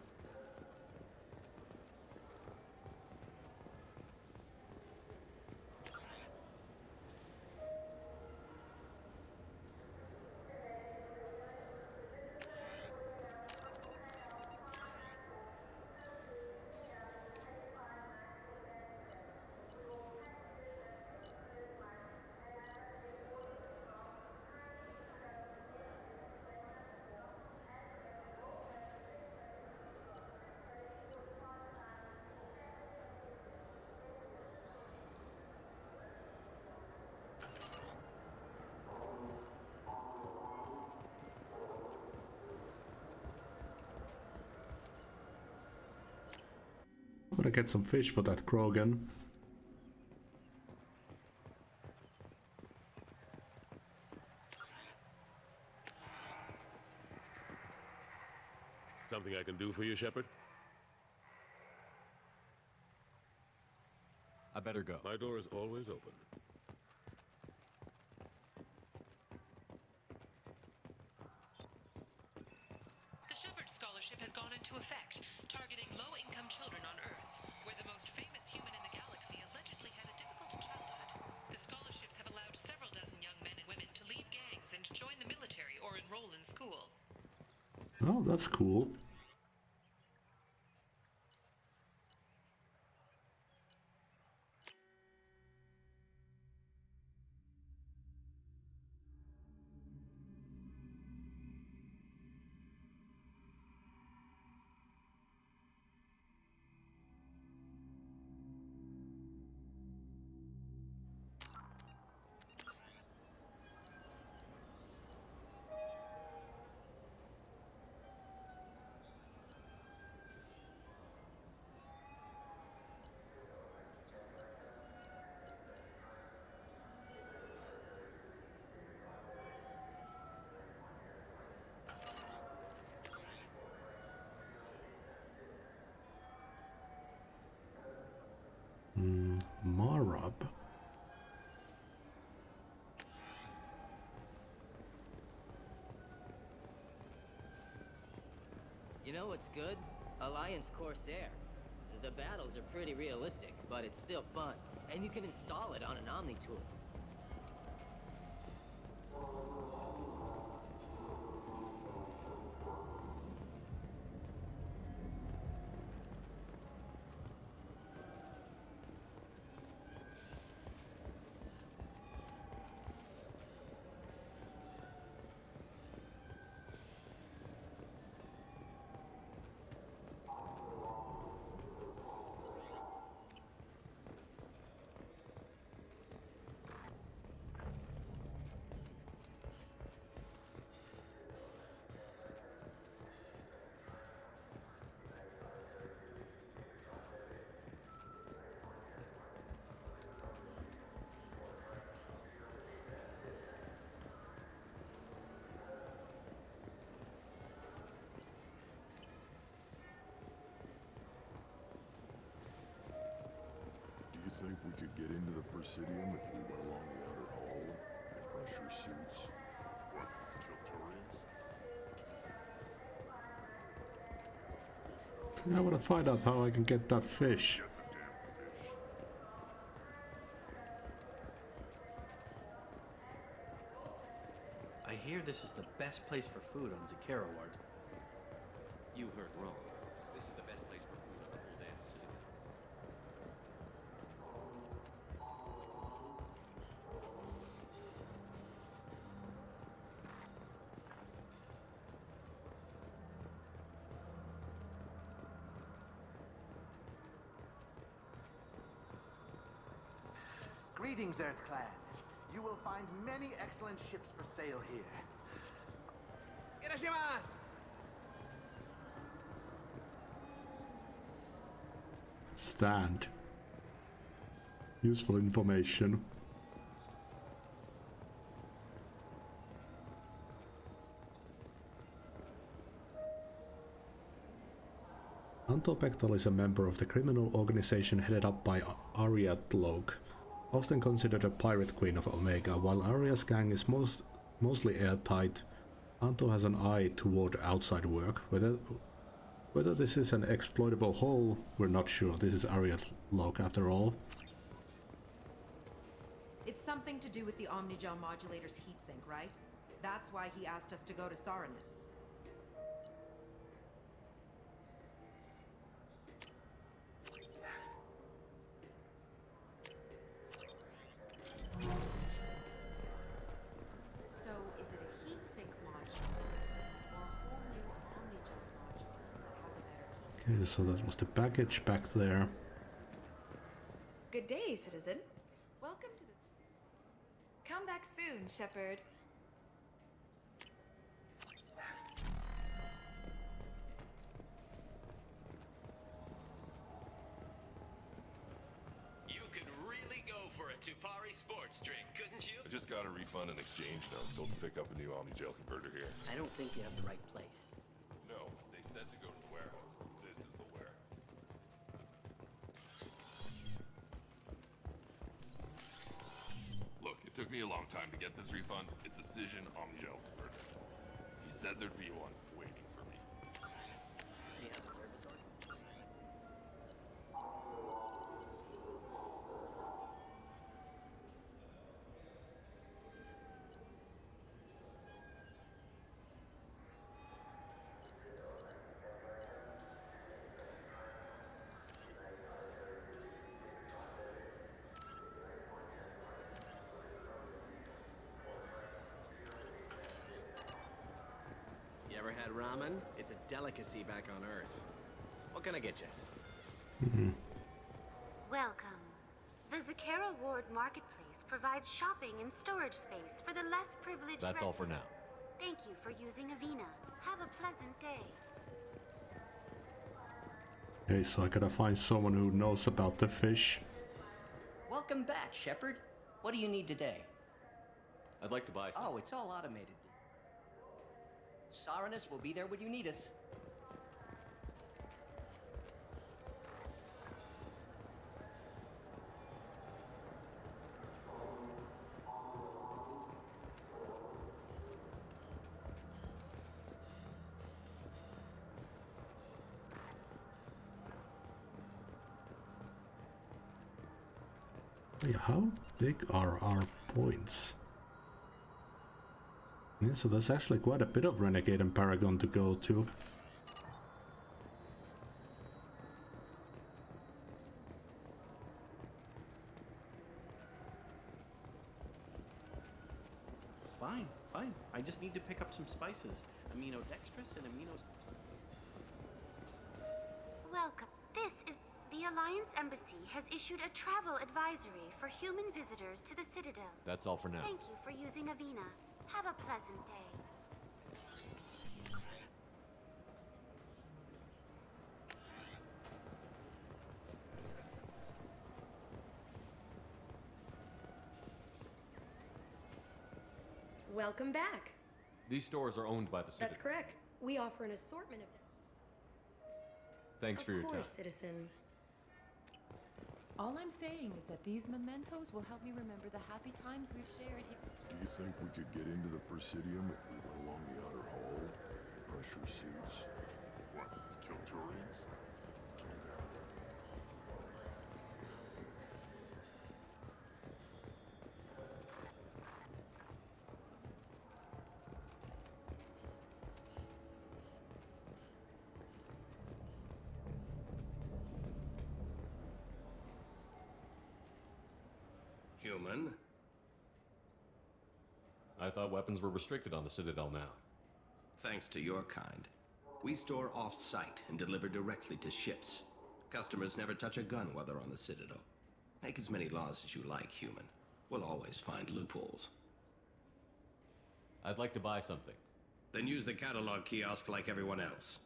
I'm gonna get some fish for that Krogan.
Something I can do for you, Shepard?
I better go.
My door is always open.
The Shepard Scholarship has gone into effect, targeting low-income children on Earth, where the most famous human in the galaxy allegedly had a difficult childhood. The scholarships have allowed several dozen young men and women to leave gangs and join the military or enroll in school.
Oh, that's cool. Marab.
You know what's good? Alliance Corsair. The battles are pretty realistic, but it's still fun. And you can install it on an Omni tool.
We could get into the Presidium if we went along the outer hall and pressure suits.
What? Kill Turians?
I want to find out how I can get that fish.
I hear this is the best place for food on Zakera Ward.
You heard wrong. This is the best place for food on the whole damn city.
Greetings, Earth Clan. You will find many excellent ships for sale here. Irashimasu!
Stand. Useful information. Anto Pectol is a member of the criminal organization headed up by Arya Tlog, often considered a pirate queen of Omega. While Arya's gang is mostly airtight, Anto has an eye toward outside work. Whether this is an exploitable hole, we're not sure. This is Arya Tlog after all.
It's something to do with the Omnigel modulator's heatsink, right? That's why he asked us to go to Saranus. So, is it a heatsink modulator or a whole new Omnigel modulator that has a better heat?
Okay, so that was the package back there.
Good day, citizen. Welcome to the... Come back soon, Shepard.
You could really go for a Tupari sports drink, couldn't you?
I just got a refund in exchange and I was told to pick up a new Omnigel converter here.
I don't think you have the right place.
No, they said to go to the warehouse. This is the warehouse. Look, it took me a long time to get this refund. It's a Cision Omnigel converter. He said there'd be one waiting for me.
Do you have the service order?
You ever had ramen? It's a delicacy back on Earth. What can I get you?
Welcome. The Zakera Ward Marketplace provides shopping and storage space for the less privileged
That's all for now.
residents. Thank you for using Avina. Have a pleasant day.
Okay, so I gotta find someone who knows about the fish.
Welcome back, Shepard. What do you need today?
I'd like to buy some.
Oh, it's all automated. Saranus will be there when you need us.
Yeah, how big are our points? Yeah, so there's actually quite a bit of Renegade and Paragon to go to.
Fine, fine. I just need to pick up some spices. Aminodextrous and aminos...
Welcome. This is the Alliance Embassy has issued a travel advisory for human visitors to the Citadel.
That's all for now.
Thank you for using Avina. Have a pleasant day.
Welcome back.
These stores are owned by the city.
That's correct. We offer an assortment of...
Thanks for your
Of
time.
course, citizen.
All I'm saying is that these mementos will help me remember the happy times we've shared.
Do you think we could get into the Presidium if we went along the outer hall? Pressure suits?
What? Kill Turians? Calm down.
Human?
I thought weapons were restricted on the Citadel now.
Thanks to your kind. We store off-site and deliver directly to ships. Customers never touch a gun while they're on the Citadel. Make as many laws as you like, human. We'll always find loopholes.
I'd like to buy something.
Then use the catalog kiosk like everyone else.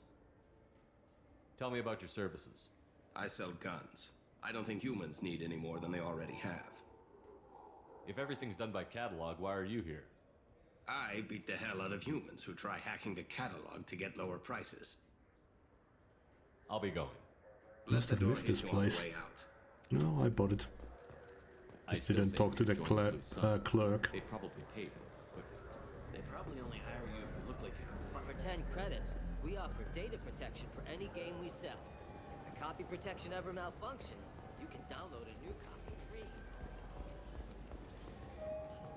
Tell me about your services.
I sell guns. I don't think humans need any more than they already have.
If everything's done by catalog, why are you here?
I beat the hell out of humans who try hacking the catalog to get lower prices.
I'll be going.
Must have missed this place. No, I bought it. I didn't talk to the clerk.
They probably paid him.
They probably only hire you if you look like you can fight. For 10 credits, we offer data protection for any game we sell. If the copy protection ever malfunctions, you can download a new copy free.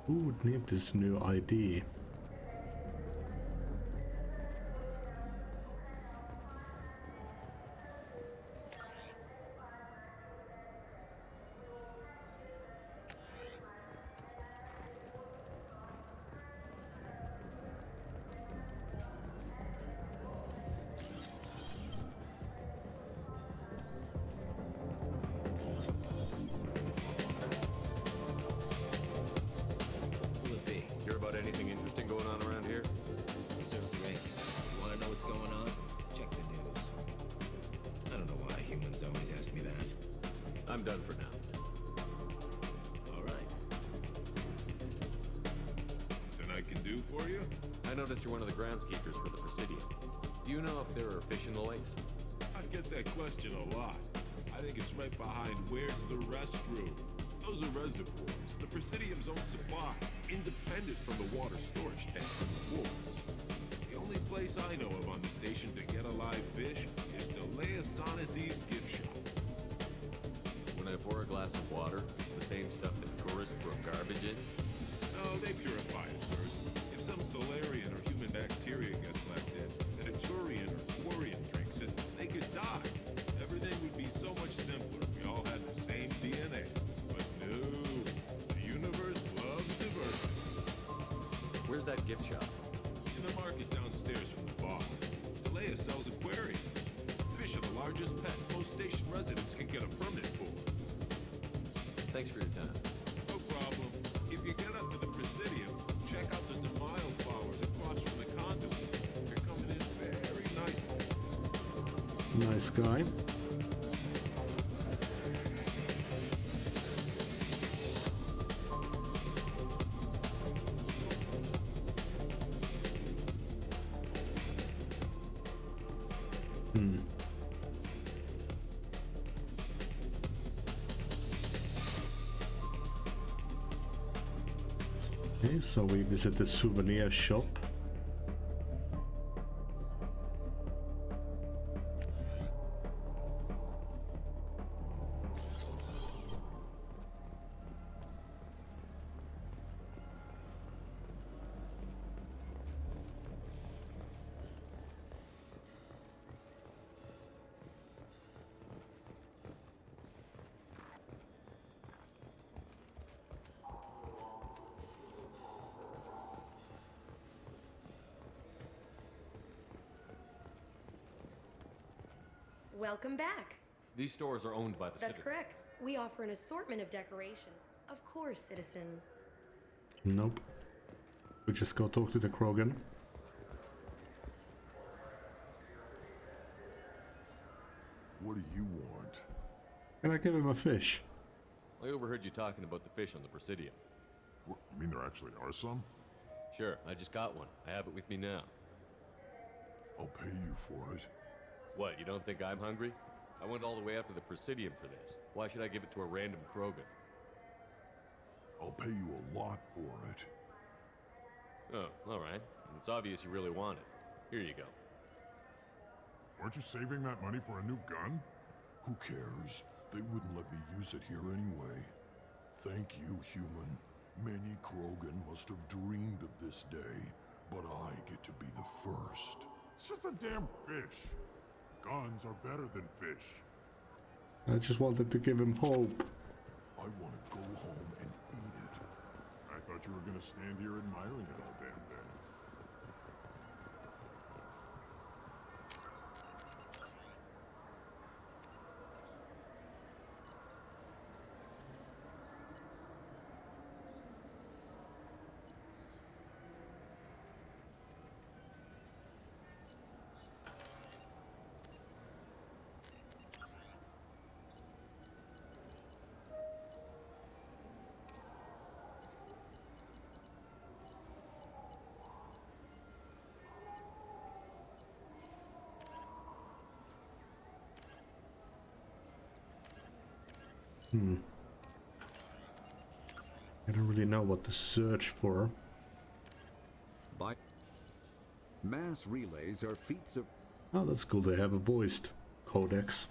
Who would need this new ID?
Anything interesting going on around here?
Serve drinks. You want to know what's going on? Check the news. I don't know why humans always ask me that.
I'm done for now.
All right.
Nothing I can do for you?
I noticed you're one of the groundskeepers for the Presidium. Do you know if there are fish in the lakes?
I get that question a lot. I think it's right behind where's the restroom. Those are reservoirs, the Presidium's own supply, independent from the water storage tanks and the floors. The only place I know of on the station to get a live fish is Delea Sonesi's gift shop.
When I pour a glass of water, it's the same stuff that tourists throw garbage in?
No, they purify it first. If some Solarian or human bacteria gets left in, then a Turian or Quarian drinks it, they could die. Everything would be so much simpler if we all had the same DNA. No, the universe loves diversity.
Where's that gift shop?
In the market downstairs from the bar. Delea sells aquariums. Fish are the largest pets most station residents can get a permit for.
Thanks for your time.
No problem. If you get up to the Presidium, check out the Demile flowers across from the conduit. They're coming in very nicely.
Nice guy. Okay, so we visit the souvenir shop.
Welcome back.
These stores are owned by the
That's
Citadel.
correct. We offer an assortment of decorations. Of course, citizen.
Nope. We just go talk to the Krogan.
What do you want?
And I give him a fish.
I overheard you talking about the fish on the Presidium.
What, you mean there actually are some?
Sure, I just got one. I have it with me now.
I'll pay you for it.
What, you don't think I'm hungry? I went all the way up to the Presidium for this. Why should I give it to a random Krogan?
I'll pay you a lot for it.
Oh, alright. It's obvious you really want it. Here you go.
Weren't you saving that money for a new gun? Who cares? They wouldn't let me use it here anyway. Thank you, human. Many Krogan must have dreamed of this day, but I get to be the first. It's just a damn fish. Guns are better than fish.
I just wanted to give him hope.
I want to go home and eat it. I thought you were gonna stand here admiring it all damn day.
I don't really know what to search for.
Mass relays are feats of...
Oh, that's cool. They have a voiced codex.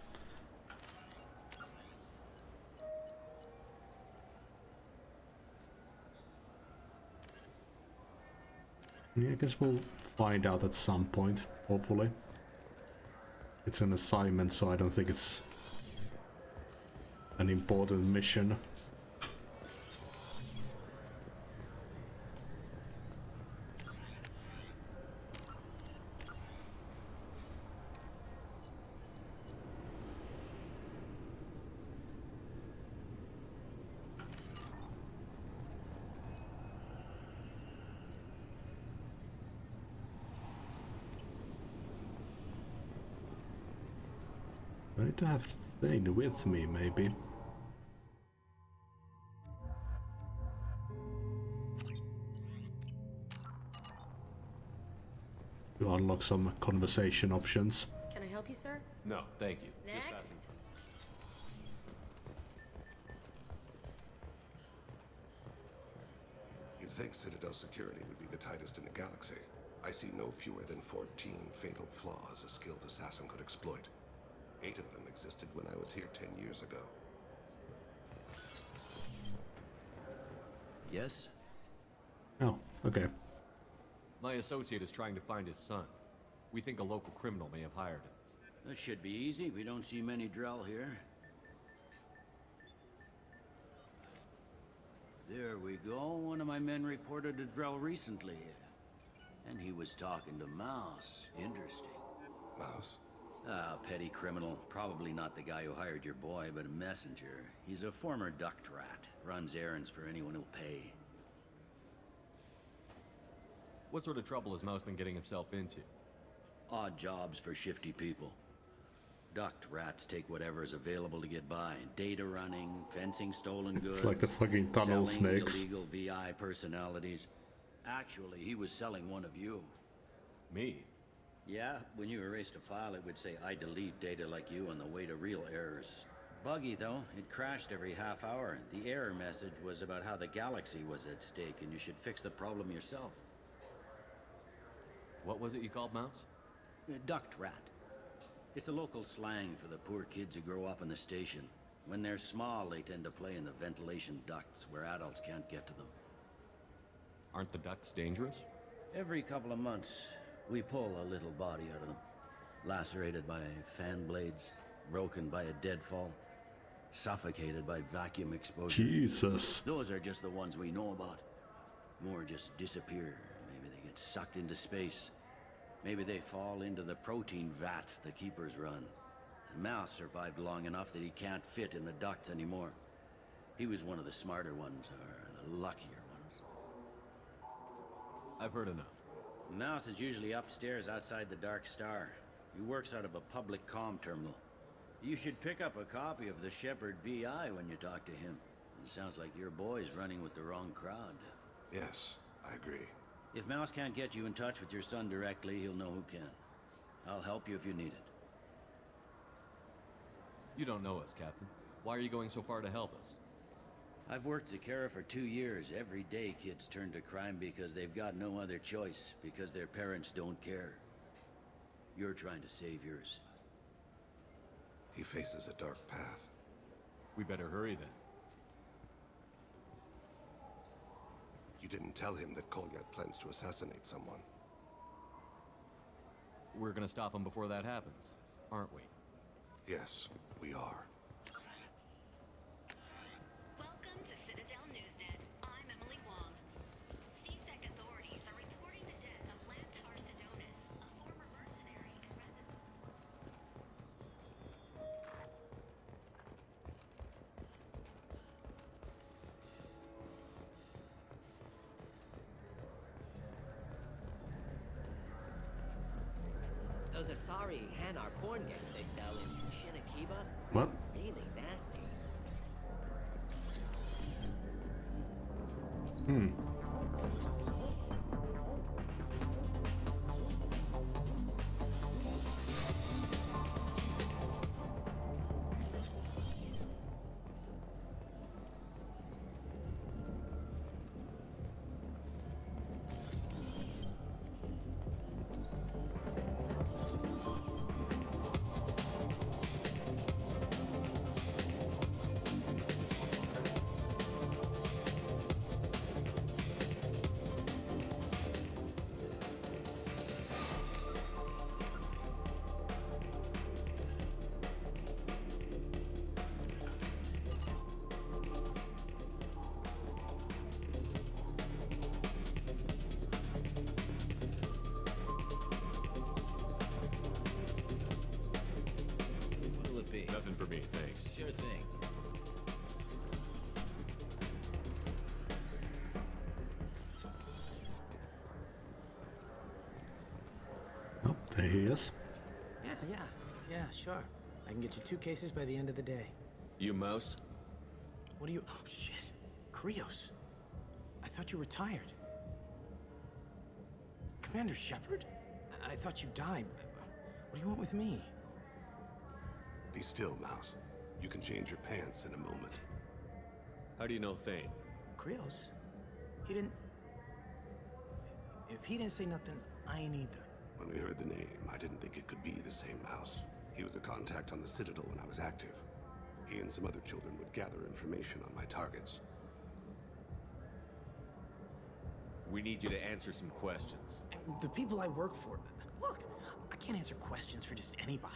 Yeah, I guess we'll find out at some point, hopefully. It's an assignment, so I don't think it's an important mission. I need to have Thane with me, maybe. To unlock some conversation options.
Can I help you, sir?
No, thank you.
Next.
You'd think Citadel security would be the tightest in the galaxy. I see no fewer than 14 fatal flaws a skilled assassin could exploit. 8 of them existed when I was here 10 years ago.
Yes?
Oh, okay.
My associate is trying to find his son. We think a local criminal may have hired him.
That should be easy. We don't see many Drell here. There we go. One of my men reported a Drell recently. And he was talking to Mouse. Interesting.
Mouse?
Ah, petty criminal. Probably not the guy who hired your boy, but a messenger. He's a former duct rat. Runs errands for anyone who'll pay.
What sort of trouble has Mouse been getting himself into?
Odd jobs for shifty people. Duct rats take whatever is available to get by. Data running, fencing stolen goods.
It's like the fucking tunnel
selling
snakes.
Illegal VI personalities. Actually, he was selling one of you.
Me?
Yeah, when you erased a file, it would say, I delete data like you on the way to real errors. Buggy, though. It crashed every half hour. The error message was about how the galaxy was at stake, and you should fix the problem yourself.
What was it you called Mouse?
Duct rat. It's a local slang for the poor kids who grow up in the station. When they're small, they tend to play in the ventilation ducts where adults can't get to them.
Aren't the ducts dangerous?
Every couple of months, we pull a little body out of them. Lacerated by fan blades, broken by a deadfall, suffocated by vacuum exposure.
Jesus.
Those are just the ones we know about. More just disappear. Maybe they get sucked into space. Maybe they fall into the protein vats the keepers run. And Mouse survived long enough that he can't fit in the ducts anymore. He was one of the smarter ones, or the luckier ones.
I've heard enough.
Mouse is usually upstairs outside the Dark Star. He works out of a public comm terminal. You should pick up a copy of the Shepherd VI when you talk to him. It sounds like your boy's running with the wrong crowd.
Yes, I agree.
If Mouse can't get you in touch with your son directly, he'll know who can. I'll help you if you need it.
You don't know us, Captain. Why are you going so far to help us?
I've worked at Kara for 2 years. Every day kids turn to crime because they've got no other choice, because their parents don't care. You're trying to save yours.
He faces a dark path.
We better hurry then.
You didn't tell him that Kolyat plans to assassinate someone.
We're gonna stop him before that happens, aren't we?
Yes, we are.
Welcome to Citadel Newsnet. I'm Emily Wong. CSEC authorities are reporting the death of Lantar Sidonis, a former mercenary and resident.
Those Asari Hanar porn games they sell in Shinakiba?
What?
Really nasty.
What'll it be?
Nothing for me, thanks.
Sure thing.
Oh, there he is.
Yeah, sure. I can get you 2 cases by the end of the day.
You mouse?
What are you... Oh, shit. Krios. I thought you retired. Commander Shepard? I thought you died. What do you want with me?
Be still, Mouse. You can change your pants in a moment.
How do you know Thane?
Krios? He didn't... If he didn't say nothing, I ain't either.
When we heard the name, I didn't think it could be the same Mouse. He was a contact on the Citadel when I was active. He and some other children would gather information on my targets.
We need you to answer some questions.
The people I work for... Look, I can't answer questions for just anybody.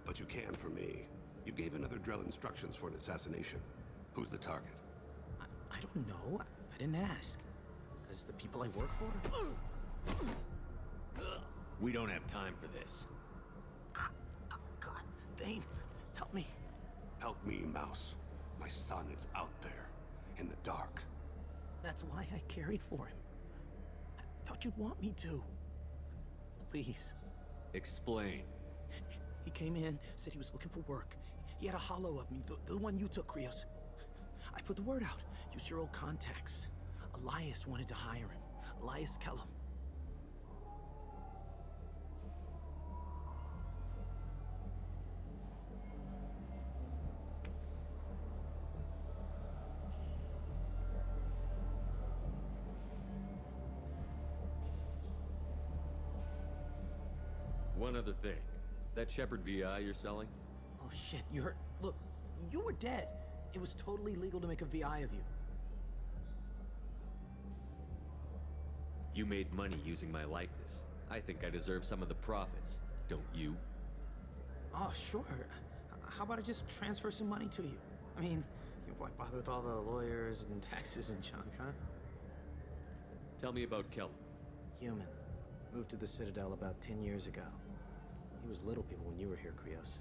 But you can for me. You gave another Drell instructions for an assassination. Who's the target?
I don't know. I didn't ask. Because the people I work for...
We don't have time for this.
God, Thane, help me.
Help me, Mouse. My son is out there, in the dark.
That's why I carried for him. I thought you'd want me to. Please.
Explain.
He came in, said he was looking for work. He had a hollow of me, the one you took, Krios. I put the word out. Used your old contacts. Elias wanted to hire him. Elias Kellum.
One other thing. That Shepard VI you're selling?
Oh shit, you heard... Look, you were dead. It was totally legal to make a VI of you.
You made money using my likeness. I think I deserve some of the profits, don't you?
Oh, sure. How about I just transfer some money to you? I mean, why bother with all the lawyers and taxes and junk, huh?
Tell me about Kellum.
Human. Moved to the Citadel about 10 years ago. He was little people when you were here, Krios.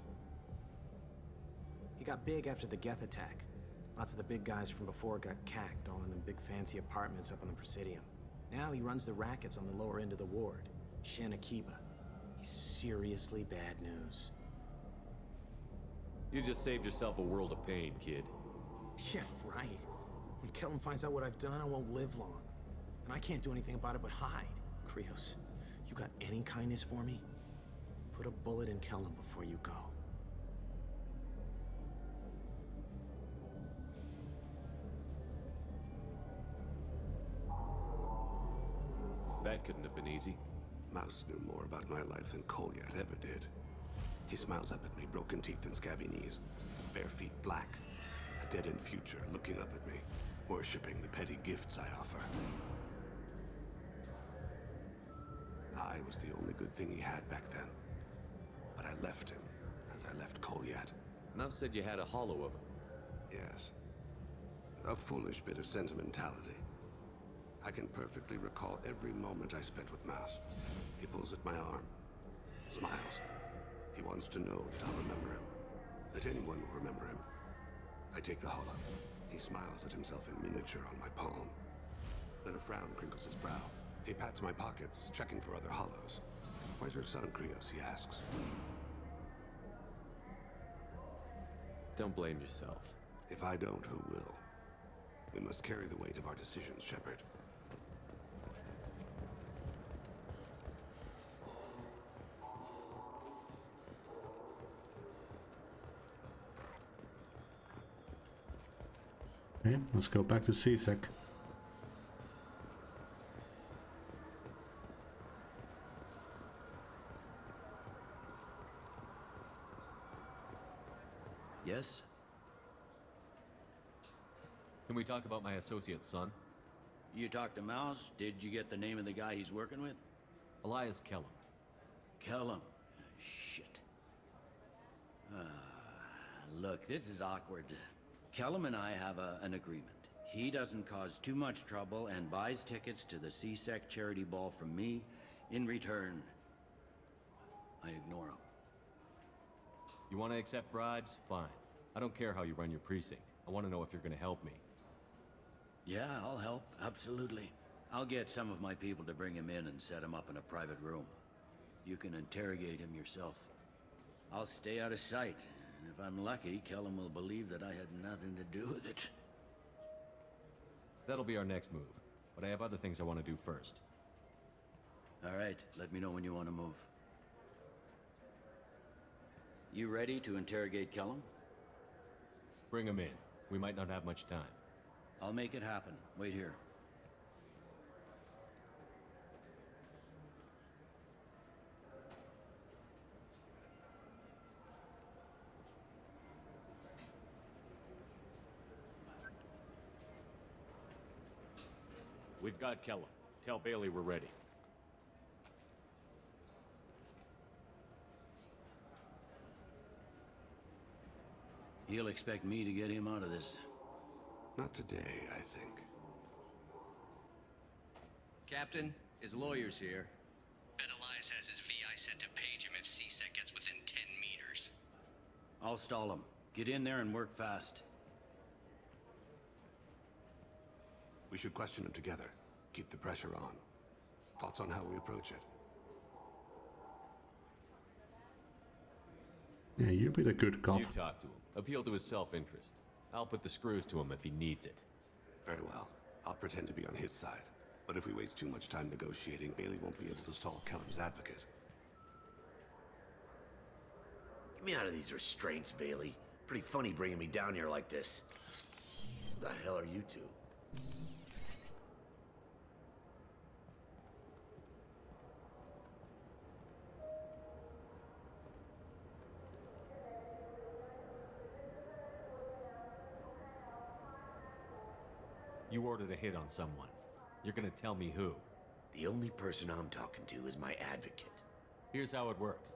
He got big after the Geth attack. Lots of the big guys from before got cacked, all in them big fancy apartments up on the Presidium. Now he runs the rackets on the lower end of the ward, Shinakiba. He's seriously bad news.
You just saved yourself a world of pain, kid.
Yeah, right. When Kellum finds out what I've done, I won't live long. And I can't do anything about it but hide. Krios, you got any kindness for me? Put a bullet in Kellum before you go.
That couldn't have been easy.
Mouse knew more about my life than Kolyat ever did. He smiles up at me, broken teeth and scabby knees. Bare feet black. A dead-end future looking up at me, worshipping the petty gifts I offer. I was the only good thing he had back then. But I left him, as I left Kolyat.
Mouse said you had a hollow of him.
Yes. A foolish bit of sentimentality. I can perfectly recall every moment I spent with Mouse. He pulls at my arm, smiles. He wants to know that I'll remember him, that anyone will remember him. I take the hollow. He smiles at himself in miniature on my palm. Then a frown crinkles his brow. He pats my pockets, checking for other hollows. Where's your son, Krios? He asks.
Don't blame yourself.
If I don't, who will? We must carry the weight of our decisions, Shepard.
Okay, let's go back to CSEC.
Yes?
Can we talk about my associate's son?
You talked to Mouse? Did you get the name of the guy he's working with?
Elias Kellum.
Kellum? Shit. Look, this is awkward. Kellum and I have an agreement. He doesn't cause too much trouble and buys tickets to the CSEC charity ball from me. In return, I ignore him.
You want to accept bribes? Fine. I don't care how you run your precinct. I want to know if you're going to help me.
Yeah, I'll help. Absolutely. I'll get some of my people to bring him in and set him up in a private room. You can interrogate him yourself. I'll stay out of sight, and if I'm lucky, Kellum will believe that I had nothing to do with it.
That'll be our next move, but I have other things I want to do first.
All right, let me know when you want to move. You ready to interrogate Kellum?
Bring him in. We might not have much time.
I'll make it happen. Wait here.
We've got Kellum. Tell Bailey we're ready.
He'll expect me to get him out of this.
Not today, I think.
Captain, his lawyer's here. Bet Elias has his VI set to page him if CSEC gets within 10 meters.
I'll stall him. Get in there and work fast.
We should question him together. Keep the pressure on. Thoughts on how we approach it?
Yeah, you be the good cop.
You talk to him. Appeal to his self-interest. I'll put the screws to him if he needs it.
Very well. I'll pretend to be on his side. But if we waste too much time negotiating, Bailey won't be able to stall Kellum's advocate.
Get me out of these restraints, Bailey. Pretty funny bringing me down here like this. Who the hell are you two?
You ordered a hit on someone. You're gonna tell me who.
The only person I'm talking to is my advocate.
Here's how it works.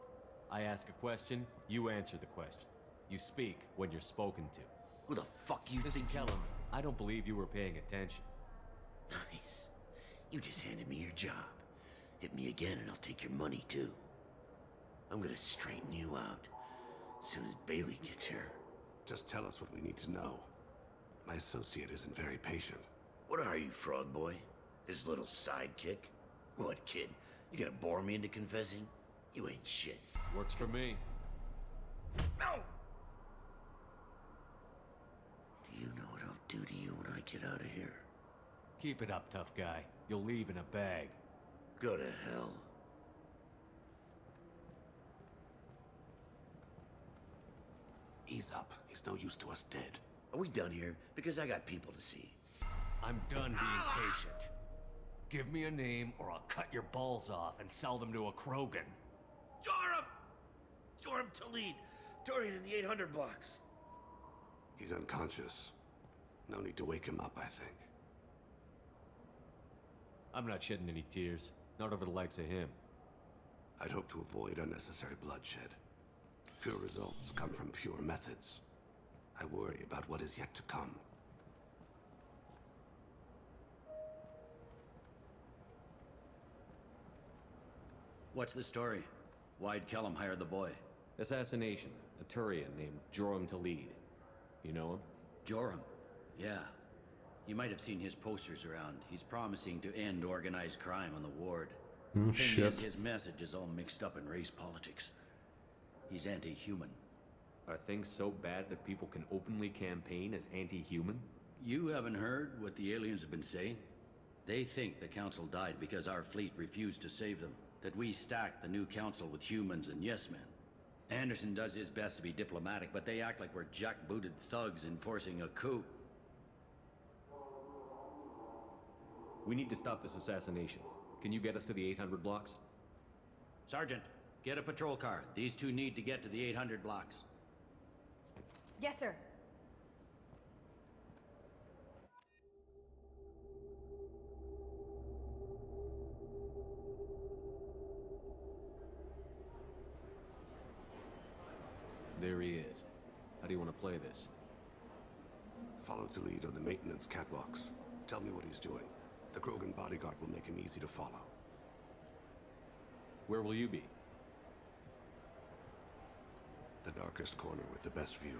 I ask a question, you answer the question. You speak when you're spoken to.
Who the fuck you
Mr.
think
Kellum, I don't believe you were paying attention.
Nice. You just handed me your job. Hit me again and I'll take your money too. I'm gonna straighten you out as soon as Bailey gets here.
Just tell us what we need to know. My associate isn't very patient.
What are you, frog boy? His little sidekick? What, kid? You gonna bore me into confessing? You ain't shit.
Works for me.
No! Do you know what I'll do to you when I get out of here?
Keep it up, tough guy. You'll leave in a bag.
Go to hell.
Ease up. He's no use to us dead.
Are we done here? Because I got people to see.
I'm done being patient.
Give me a name or I'll cut your balls off and sell them to a Krogan.
Joram! Joram Talid, Dorian in the 800 blocks.
He's unconscious. No need to wake him up, I think.
I'm not shedding any tears. Not over the likes of him.
I'd hope to avoid unnecessary bloodshed. Pure results come from pure methods. I worry about what is yet to come.
What's the story? Why'd Kellum hire the boy?
Assassination. A Turian named Joram Talid. You know him?
Joram? Yeah. You might have seen his posters around. He's promising to end organized crime on the ward.
Oh,
Thing
shit.
is, his message is all mixed up in race politics. He's anti-human.
Are things so bad that people can openly campaign as anti-human?
You haven't heard what the aliens have been saying? They think the council died because our fleet refused to save them. That we stacked the new council with humans and yes-men. Anderson does his best to be diplomatic, but they act like we're jackbooted thugs enforcing a coup.
We need to stop this assassination. Can you get us to the 800 blocks?
Sergeant, get a patrol car. These two need to get to the 800 blocks.
Yes, sir.
There he is. How do you want to play this?
Follow to lead on the maintenance catwalks. Tell me what he's doing. The Krogan bodyguard will make him easy to follow.
Where will you be?
The darkest corner with the best view.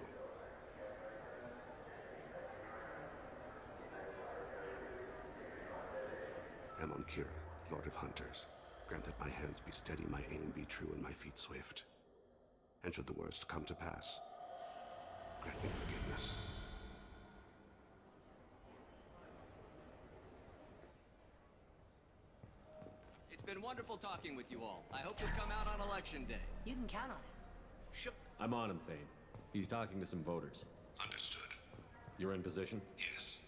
Amon Kira, Lord of Hunters. Grant that my hands be steady, my aim be true, and my feet swift. And should the worst come to pass, grant me forgiveness.
It's been wonderful talking with you all. I hope you'll come out on election day.
You can count on it.
Shut.
I'm on him, Thane. He's talking to some voters.
Understood.
You're in position?
Yes.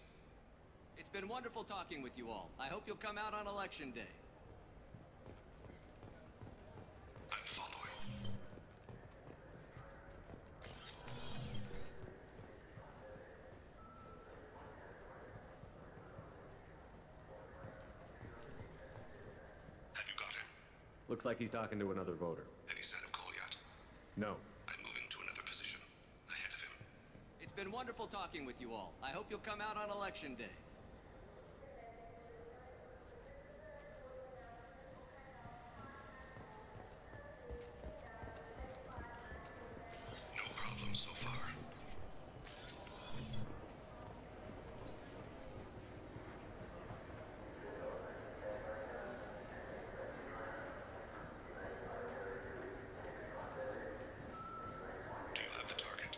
It's been wonderful talking with you all. I hope you'll come out on election day.
I'm following. Have you got him?
Looks like he's talking to another voter.
Any sign of call yet?
No.
I'm moving to another position. Ahead of him.
It's been wonderful talking with you all. I hope you'll come out on election day.
No problem so far. Do you have the target?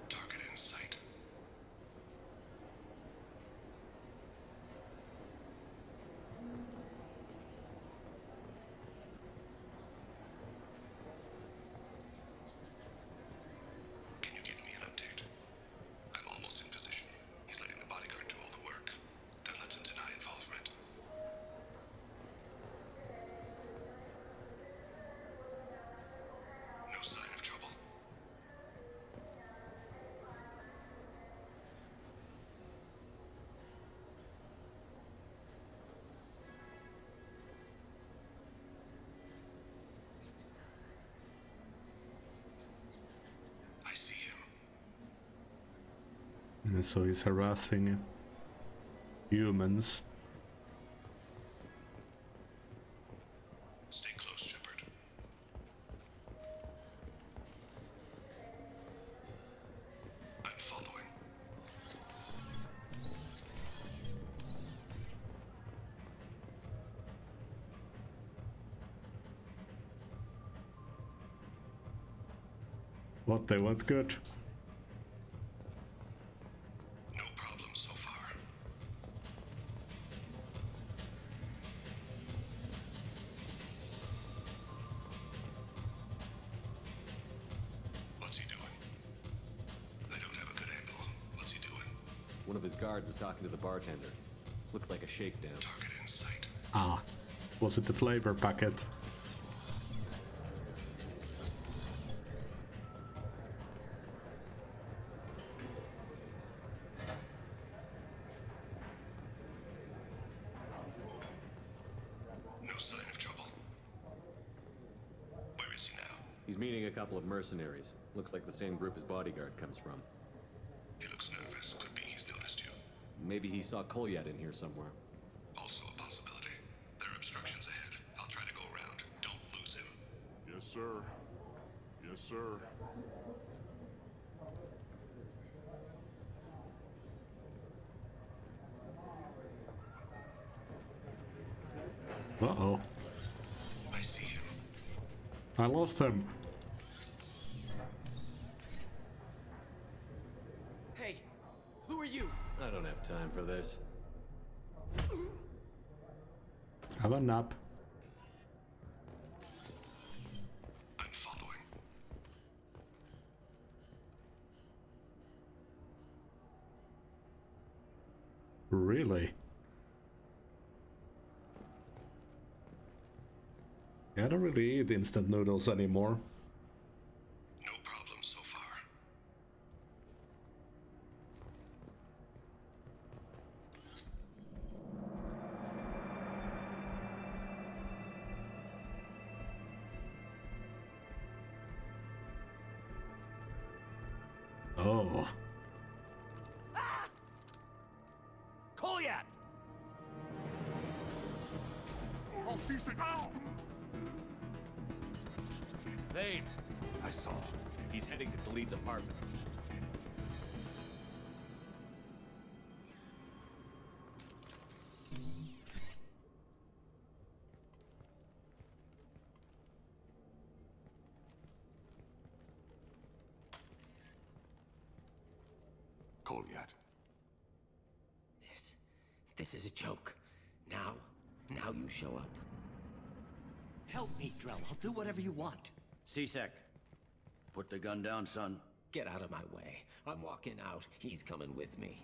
Target in sight. Can you give me an update? I'm almost in position. He's letting the bodyguard do all the work. That lets him deny involvement. No sign of trouble. I see him.
And so he's harassing humans.
Stay close, Shepard. I'm following.
What, they went good?
No problem so far.
One of his guards is talking to the bartender. Looks like a shakedown.
Target in sight.
Ah, was it the flavor packet?
No sign of trouble. Where is he now?
He's meeting a couple of mercenaries. Looks like the same group his bodyguard comes from.
He looks nervous. Could be he's noticed you.
Maybe he saw Kolyat in here somewhere.
Also a possibility. There are obstructions ahead. I'll try to go around. Don't lose him.
Yes, sir. Yes, sir.
Uh-oh.
I see him.
I lost him.
Hey, who are you?
I don't have time for this.
Have a nap.
I'm following.
Really? I don't really eat instant noodles anymore.
No problem so far.
Oh.
Kolyat!
I'll cease it now!
Vane,
I saw.
He's heading to Khalid's apartment.
Kolyat.
This is a joke. Now you show up.
Help me, Drell. I'll do whatever you want. C-Sec, put the gun down, son.
Get out of my way. I'm walking out. He's coming with me.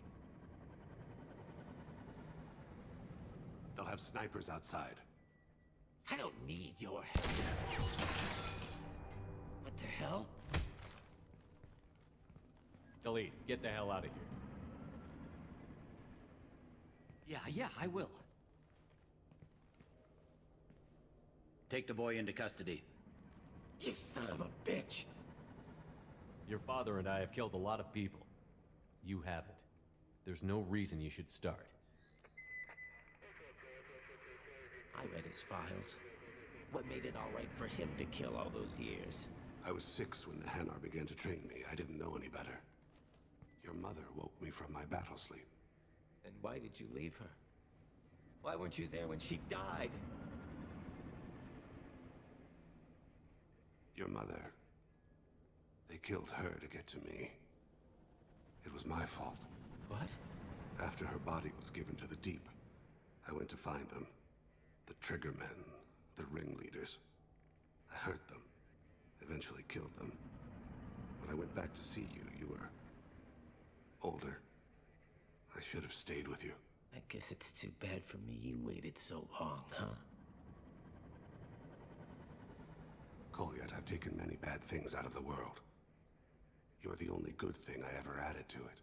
They'll have snipers outside.
I don't need your help. What the hell?
Khalid, get the hell out of here.
Yeah, I will. Take the boy into custody.
You son of a bitch!
Your father and I have killed a lot of people. You haven't. There's no reason you should start.
I read his files. What made it all right for him to kill all those years?
I was 6 when the Hanar began to train me. I didn't know any better. Your mother woke me from my battle sleep.
And why did you leave her? Why weren't you there when she died?
Your mother. They killed her to get to me. It was my fault.
What?
After her body was given to the deep, I went to find them. The triggermen, the ringleaders. I hurt them. Eventually killed them. When I went back to see you, you were older. I should have stayed with you.
I guess it's too bad for me you waited so long, huh?
Kolyat, I've taken many bad things out of the world. You're the only good thing I ever added to it.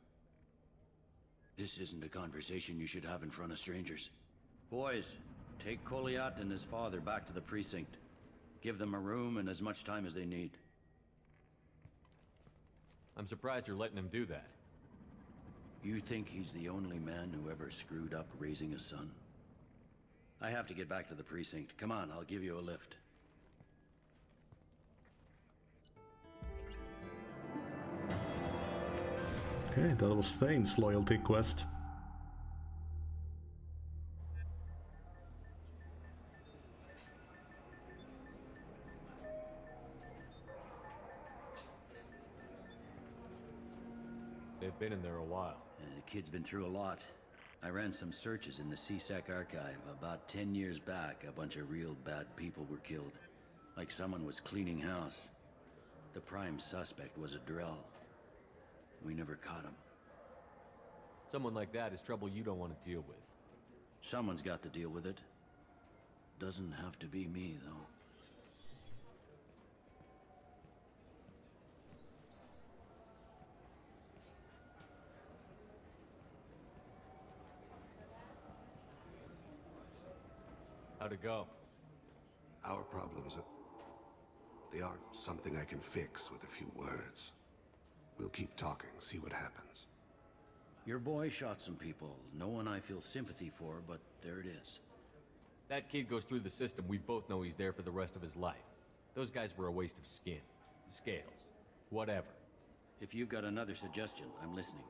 This isn't a conversation you should have in front of strangers. Boys, take Kolyat and his father back to the precinct. Give them a room and as much time as they need.
I'm surprised you're letting him do that.
You think he's the only man who ever screwed up raising a son? I have to get back to the precinct. Come on, I'll give you a lift.
Okay, that was Thane's loyalty quest.
They've been in there a while.
The kid's been through a lot. I ran some searches in the CSEC archive. About 10 years back, a bunch of real bad people were killed. Like someone was cleaning house. The prime suspect was a Drell. We never caught him.
Someone like that is trouble you don't want to deal with.
Someone's got to deal with it. Doesn't have to be me, though.
How'd it go?
Our problems they aren't something I can fix with a few words. We'll keep talking, see what happens.
Your boy shot some people. No one I feel sympathy for, but there it is.
That kid goes through the system, we both know he's there for the rest of his life. Those guys were a waste of skin. Scales. Whatever.
If you've got another suggestion, I'm listening.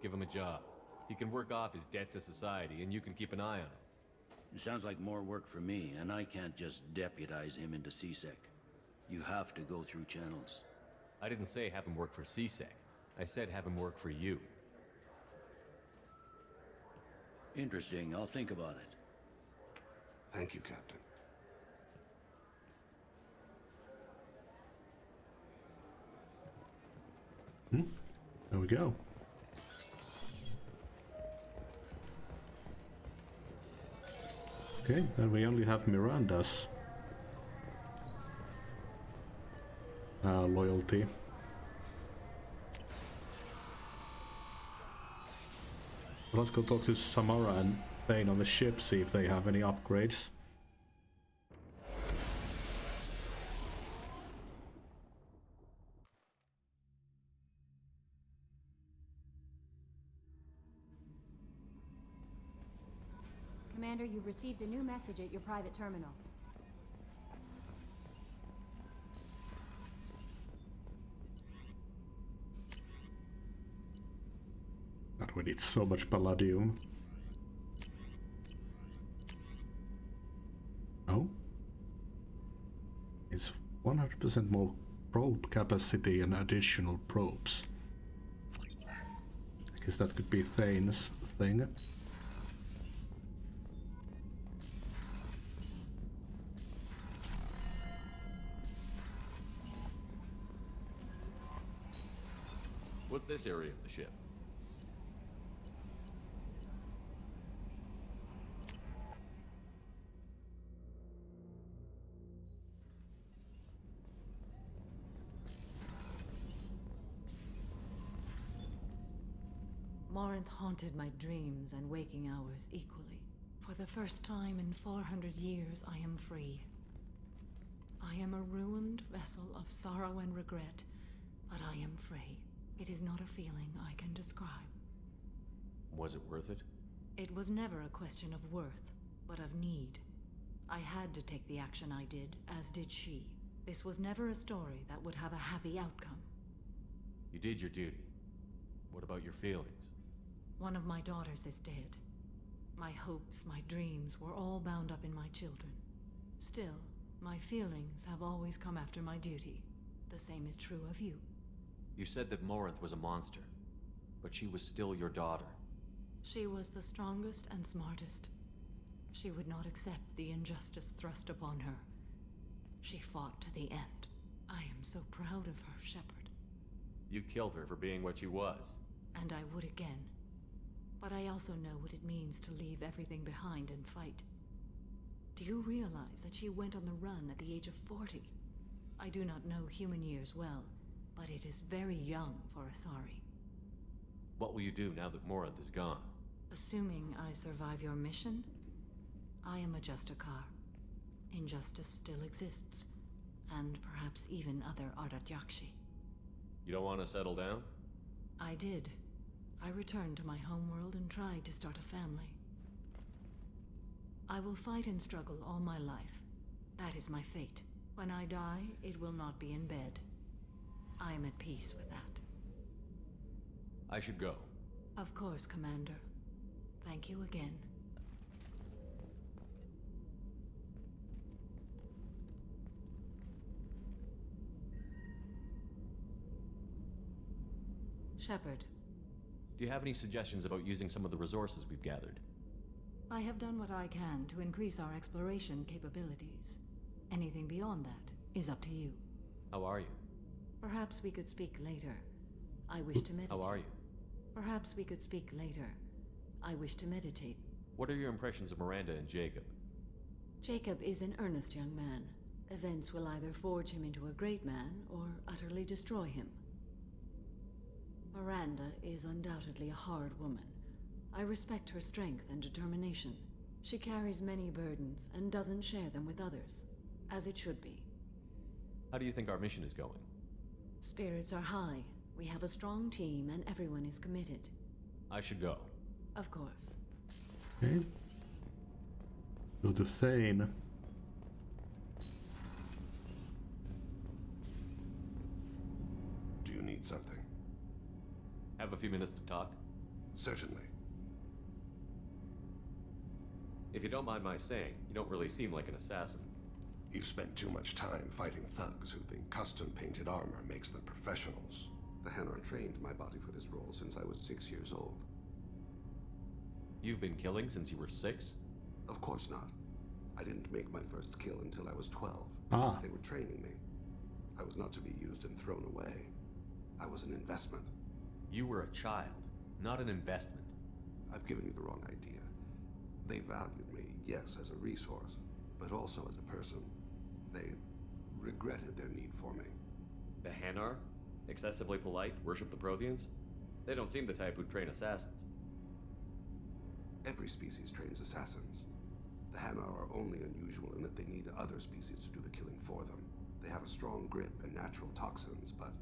Give him a job. He can work off his debt to society, and you can keep an eye on him.
It sounds like more work for me, and I can't just deputize him into CSEC. You have to go through channels.
I didn't say have him work for CSEC. I said have him work for you.
Interesting. I'll think about it.
Thank you, Captain.
There we go. Okay, then we only have Miranda's loyalty. Let's go talk to Samara and Thane on the ship, see if they have any upgrades.
Commander, you've received a new message at your private terminal.
God, we need so much palladium. Oh? It's 100% more probe capacity and additional probes. I guess that could be Thane's thing.
What's this area of the ship?
Morinth haunted my dreams and waking hours equally. For the first time in 400 years, I am free. I am a ruined vessel of sorrow and regret, but I am free. It is not a feeling I can describe.
Was it worth it?
It was never a question of worth, but of need. I had to take the action I did, as did she. This was never a story that would have a happy outcome.
You did your duty. What about your feelings?
One of my daughters is dead. My hopes, my dreams were all bound up in my children. Still, my feelings have always come after my duty. The same is true of you.
You said that Morinth was a monster, but she was still your daughter.
She was the strongest and smartest. She would not accept the injustice thrust upon her. She fought to the end. I am so proud of her, Shepard.
You killed her for being what she was.
And I would again. But I also know what it means to leave everything behind and fight. Do you realize that she went on the run at the age of 40? I do not know human years well, but it is very young for Asari.
What will you do now that Morinth is gone?
Assuming I survive your mission, I am a Justicar. Injustice still exists, and perhaps even other Ardatyakshi.
You don't want to settle down?
I did. I returned to my homeworld and tried to start a family. I will fight and struggle all my life. That is my fate. When I die, it will not be in bed. I am at peace with that.
I should go.
Of course, Commander. Thank you again. Shepard.
Do you have any suggestions about using some of the resources we've gathered?
I have done what I can to increase our exploration capabilities. Anything beyond that is up to you.
How are you?
Perhaps we could speak later. I wish to meditate.
How are you?
Perhaps we could speak later. I wish to meditate.
What are your impressions of Miranda and Jacob?
Jacob is an earnest young man. Events will either forge him into a great man or utterly destroy him. Miranda is undoubtedly a hard woman. I respect her strength and determination. She carries many burdens and doesn't share them with others, as it should be.
How do you think our mission is going?
Spirits are high. We have a strong team and everyone is committed.
I should go.
Of course.
Okay. Go to Thane.
Do you need something?
Have a few minutes to talk?
Certainly.
If you don't mind my saying, you don't really seem like an assassin.
You've spent too much time fighting thugs who think custom-painted armor makes them professionals. The Hanar trained my body for this role since I was 6 years old.
You've been killing since you were 6?
Of course not. I didn't make my first kill until I was 12. They were training me. I was not to be used and thrown away. I was an investment.
You were a child, not an investment.
I've given you the wrong idea. They valued me, yes, as a resource, but also as a person. They regretted their need for me.
The Hanar? Excessively polite, worship the Protheans? They don't seem the type who'd train assassins.
Every species trains assassins. The Hanar are only unusual in that they need other species to do the killing for them. They have a strong grip and natural toxins, but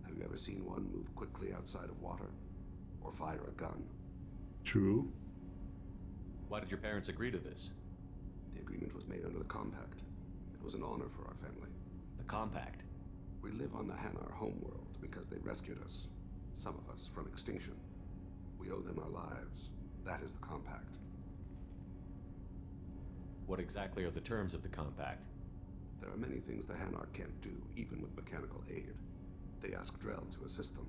have you ever seen one move quickly outside of water? Or fire a gun?
True.
Why did your parents agree to this?
The agreement was made under the Compact. It was an honor for our family.
The Compact?
We live on the Hanar homeworld because they rescued us. Some of us from extinction. We owe them our lives. That is the Compact.
What exactly are the terms of the Compact?
There are many things the Hanar can't do, even with mechanical aid. They ask Drell to assist them.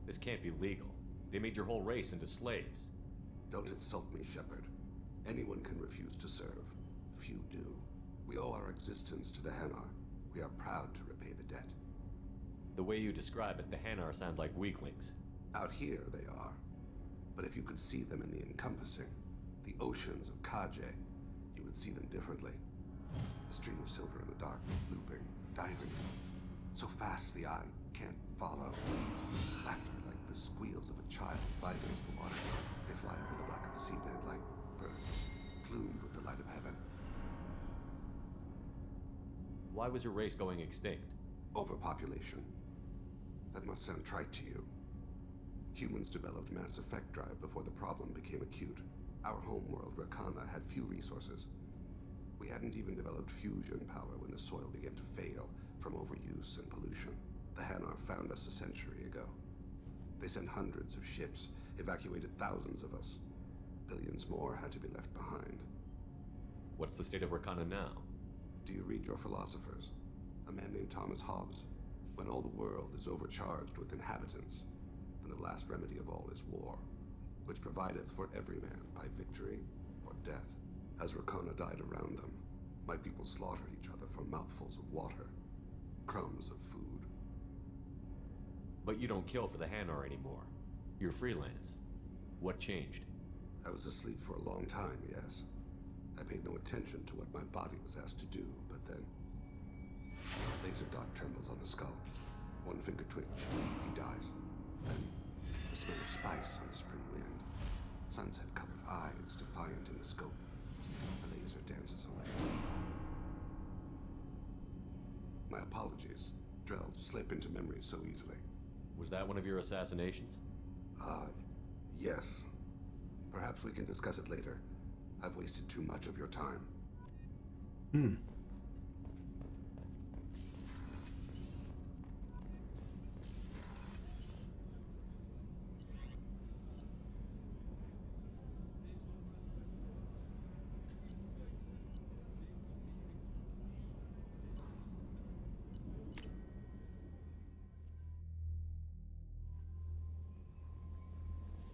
This can't be legal. They made your whole race into slaves.
Don't insult me, Shepard. Anyone can refuse to serve. Few do. We owe our existence to the Hanar. We are proud to repay the debt.
The way you describe it, the Hanar sound like weaklings.
Out here, they are. But if you could see them in the encompassing, the oceans of Kaje, you would see them differently. A stream of silver in the dark, looping, diving. So fast the eye can't follow. Laughter like the squeals of a child fighting against the water. They fly over the black of the seabed like birds, plumed with the light of heaven.
Why was your race going extinct?
Overpopulation. That must sound trite to you. Humans developed mass effect drive before the problem became acute. Our homeworld, Rakana, had few resources. We hadn't even developed fusion power when the soil began to fail from overuse and pollution. The Hanar found us a century ago. They sent hundreds of ships, evacuated thousands of us. Billions more had to be left behind.
What's the state of Rakana now?
Do you read your philosophers? A man named Thomas Hobbes. When all the world is overcharged with inhabitants, then the last remedy of all is war, which provideth for every man by victory or death. As Rakana died around them, my people slaughtered each other for mouthfuls of water, crumbs of food.
But you don't kill for the Hanar anymore. You're freelance. What changed?
I was asleep for a long time, yes. I paid no attention to what my body was asked to do, but then... Laser dot trembles on the skull. One finger twitch. He dies. Then, the smell of spice on the spring wind. Sunset-colored eyes defiant in the scope. The laser dances away. My apologies. Drell slip into memory so easily.
Was that one of your assassinations?
Yes. Perhaps we can discuss it later. I've wasted too much of your time.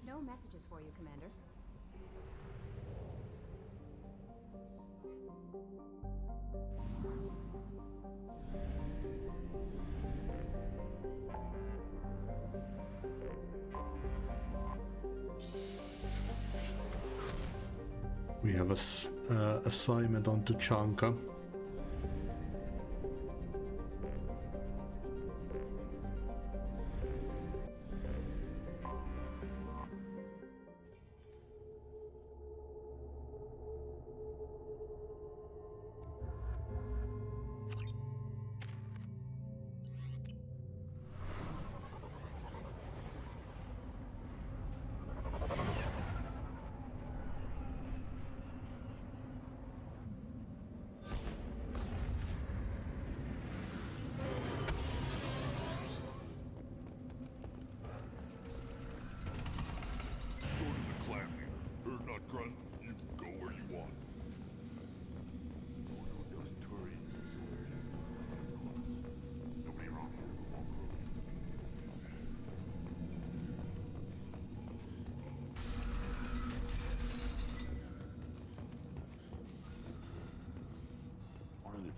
No messages for you, Commander.
We have a assignment on Tuchanka.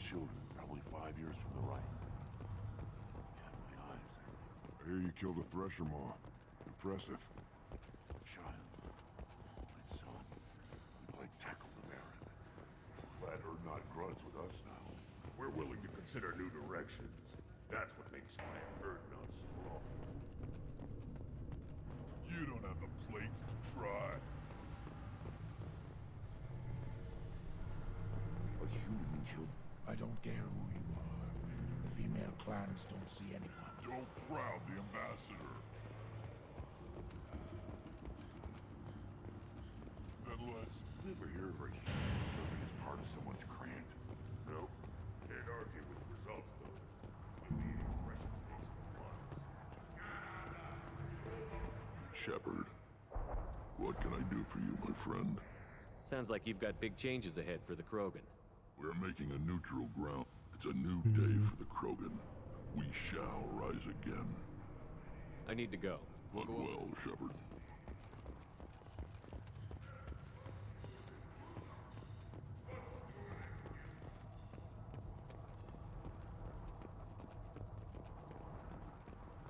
Children, probably 5 years from the right. Yeah, my eyes. I hear you killed a thresher maw. Impressive. Child. My son. We played tackle the Baron. Glad Erdnot gruds with us now. We're willing to consider new directions. That's what makes Clan Erdnot strong. You don't have the plates to try. A human killed. I don't care who you are. The female clans don't see anyone. Don't crowd the ambassador. Then let's... Never hear of a human serving as part of someone's clan. No. Can't argue with the results, though. When the impression stays for once. Shepard, what can I do for you, my friend?
Sounds like you've got big changes ahead for the Krogan.
We're making a neutral ground. It's a new day for the Krogan. We shall rise again.
I need to go.
Hunt well, Shepard.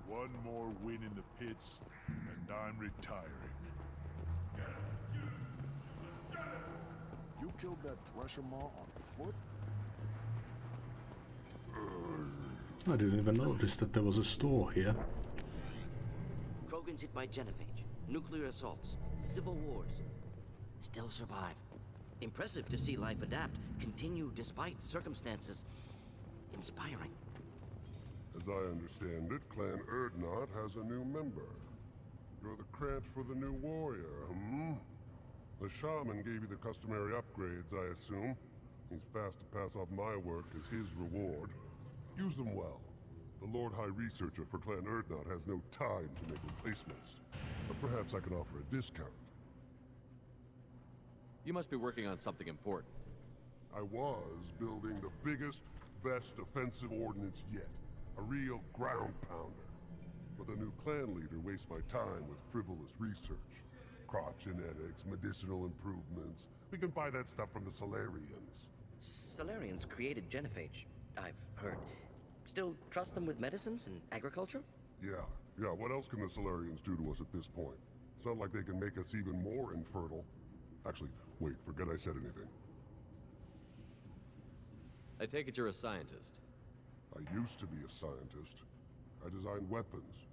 One more win in the pits, and I'm retiring. You killed that Thresher Maw on foot?
I didn't even notice that there was a store here.
Krogans hit by genophage, nuclear assaults, civil wars. Still survive. Impressive to see life adapt, continue despite circumstances. Inspiring.
As I understand it, Clan Erdnot has a new member. You're the Krant for the new warrior, hmm? The shaman gave you the customary upgrades, I assume. He's fast to pass off my work as his reward. Use them well. The Lord High Researcher for Clan Erdnot has no time to make replacements. But perhaps I can offer a discount.
You must be working on something important.
I was building the biggest, best offensive ordnance yet. A real ground pounder. But the new clan leader wastes my time with frivolous research. Crop genetics, medicinal improvements. We can buy that stuff from the Solarians.
Solarians created genophage, I've heard. Still trust them with medicines and agriculture?
Yeah. What else can the Solarians do to us at this point? It's not like they can make us even more infertile. Actually, wait, forget I said anything.
I take it you're a scientist.
I used to be a scientist. I designed weapons.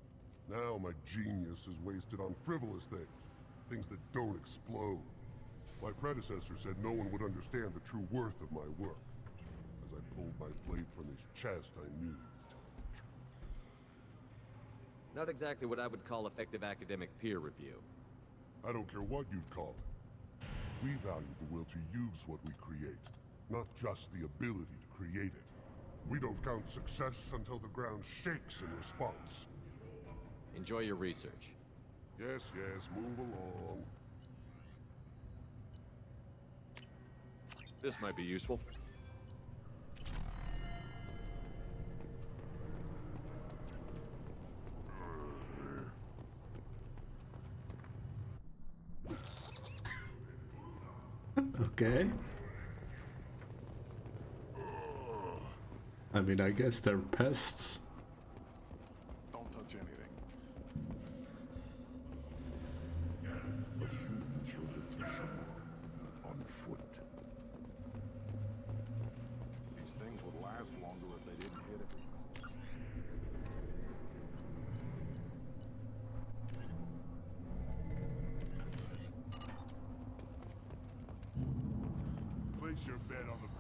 Now my genius is wasted on frivolous things. Things that don't explode. My predecessor said no one would understand the true worth of my work. As I pulled my blade from his chest, I knew he was telling the truth.
Not exactly what I would call effective academic peer review.
I don't care what you'd call it. We value the will to use what we create, not just the ability to create it. We don't count success until the ground shakes in response.
Enjoy your research.
Yes, move along.
This might be useful.
Okay. I mean, I guess they're pests.
Don't touch anything. A human killed a Thresher on foot.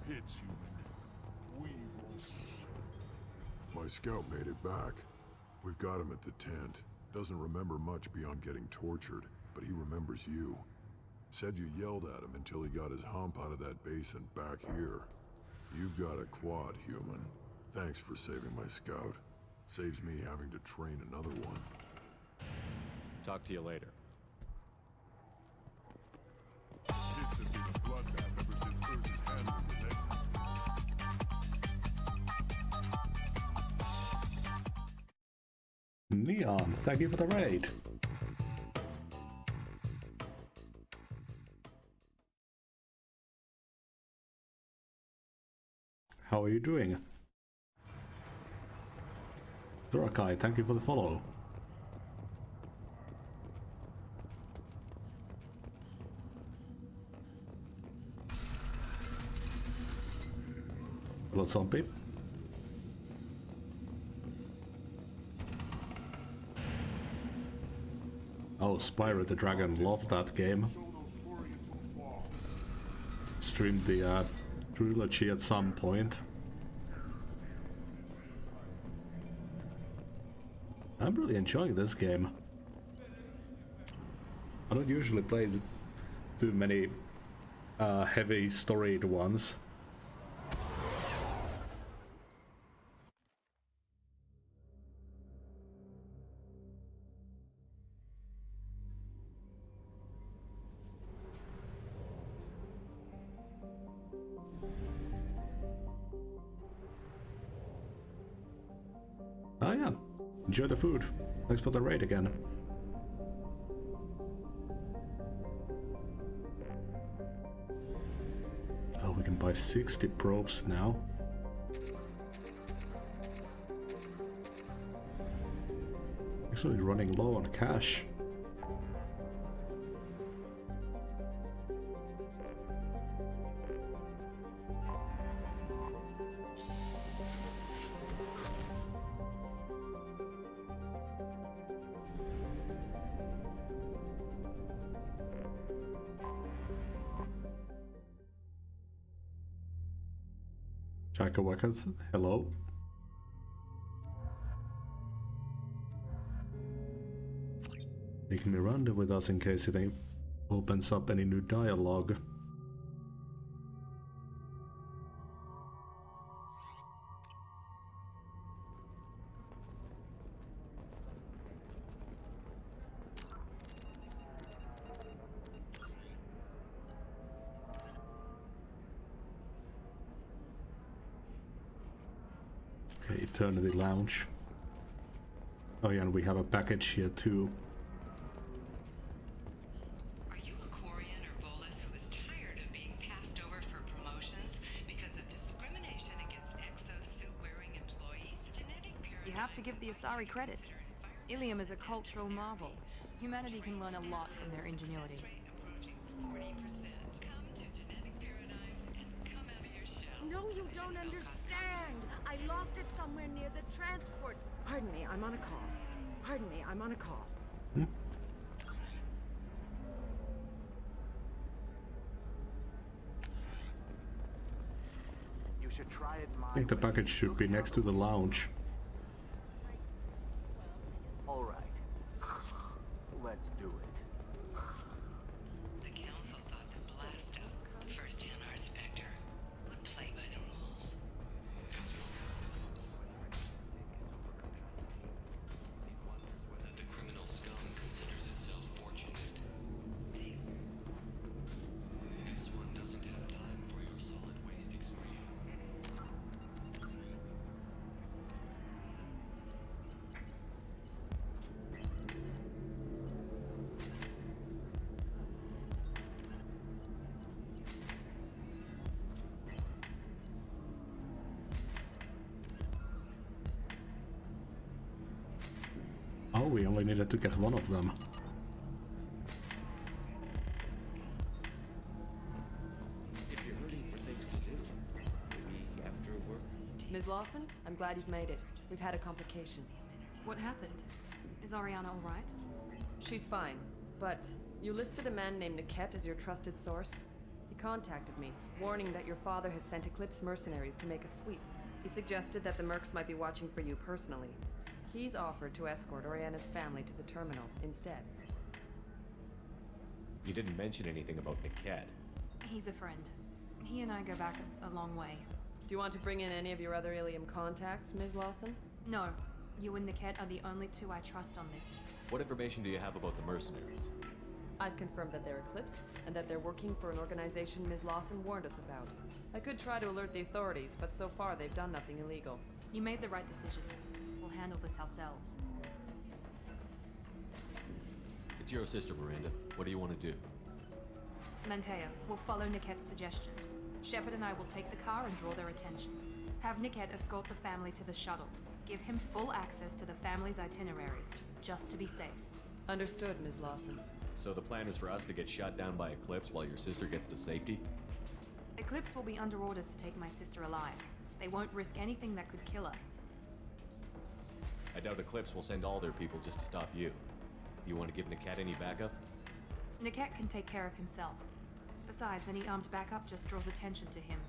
hits, human. We will...
My scout made it back. We've got him at the tent. Doesn't remember much beyond getting tortured, but he remembers you. Said you yelled at him until he got his hump out of that basin back here. You've got a quad, human. Thanks for saving my scout. Saves me having to train another one.
Talk to you later.
This has been a bloodbath ever since Urza's handler was exited.
Neon, thank you for the raid. How are you doing? Durakai, thank you for the follow. Hello, zombie. Oh, Spyro the Dragon, loved that game. Streamed the trilogy at some point. I'm really enjoying this game. I don't usually play too many heavy storied ones. Oh yeah, enjoy the food. Thanks for the raid again. Oh, we can buy 60 probes now. Actually running low on cash. Chakawakas, hello. Take Miranda with us in case it opens up any new dialogue. Okay, Eternity Lounge. Oh yeah, and we have a package here too.
Are you a Quarian or Volus who is tired of being passed over for promotions because of discrimination against exosuit-wearing employees?
You have to give the Asari credit. Ilium is a cultural marvel. Humanity can learn a lot from their ingenuity.
No, you don't understand. I lost it somewhere near the transport. Pardon me, I'm on a call. Pardon me, I'm on a call.
You should try it.
I think the package should be next to the lounge.
All right. Let's do it.
The council thought that Blasto, the first NR Spectre, would play by the rules.
The criminal scum considers itself fortunate. This one doesn't have time for your solid waste experience.
Oh, we only needed to get one of them.
If you're hurting for things to do, maybe after work.
Ms. Lawson, I'm glad you've made it. We've had a complication.
What happened? Is Ariana all right?
She's fine, but you listed a man named Niket as your trusted source. He contacted me, warning that your father has sent Eclipse mercenaries to make a sweep. He suggested that the mercs might be watching for you personally. He's offered to escort Oriana's family to the terminal instead.
You didn't mention anything about Niket.
He's a friend. He and I go back a long way.
Do you want to bring in any of your other Ilium contacts, Ms. Lawson?
No. You and Niket are the only two I trust on this.
What information do you have about the mercenaries?
I've confirmed that they're Eclipse, and that they're working for an organization Ms. Lawson warned us about. I could try to alert the authorities, but so far they've done nothing illegal.
You made the right decision. We'll handle this ourselves.
It's your sister, Miranda. What do you want to do?
Lantea, we'll follow Niket's suggestion. Shepard and I will take the car and draw their attention. Have Niket escort the family to the shuttle. Give him full access to the family's itinerary, just to be safe.
Understood, Ms. Lawson.
So the plan is for us to get shot down by Eclipse while your sister gets to safety?
Eclipse will be under orders to take my sister alive. They won't risk anything that could kill us.
I doubt Eclipse will send all their people just to stop you. Do you want to give Niket any backup?
Niket can take care of himself. Besides, any armed backup just draws attention to him.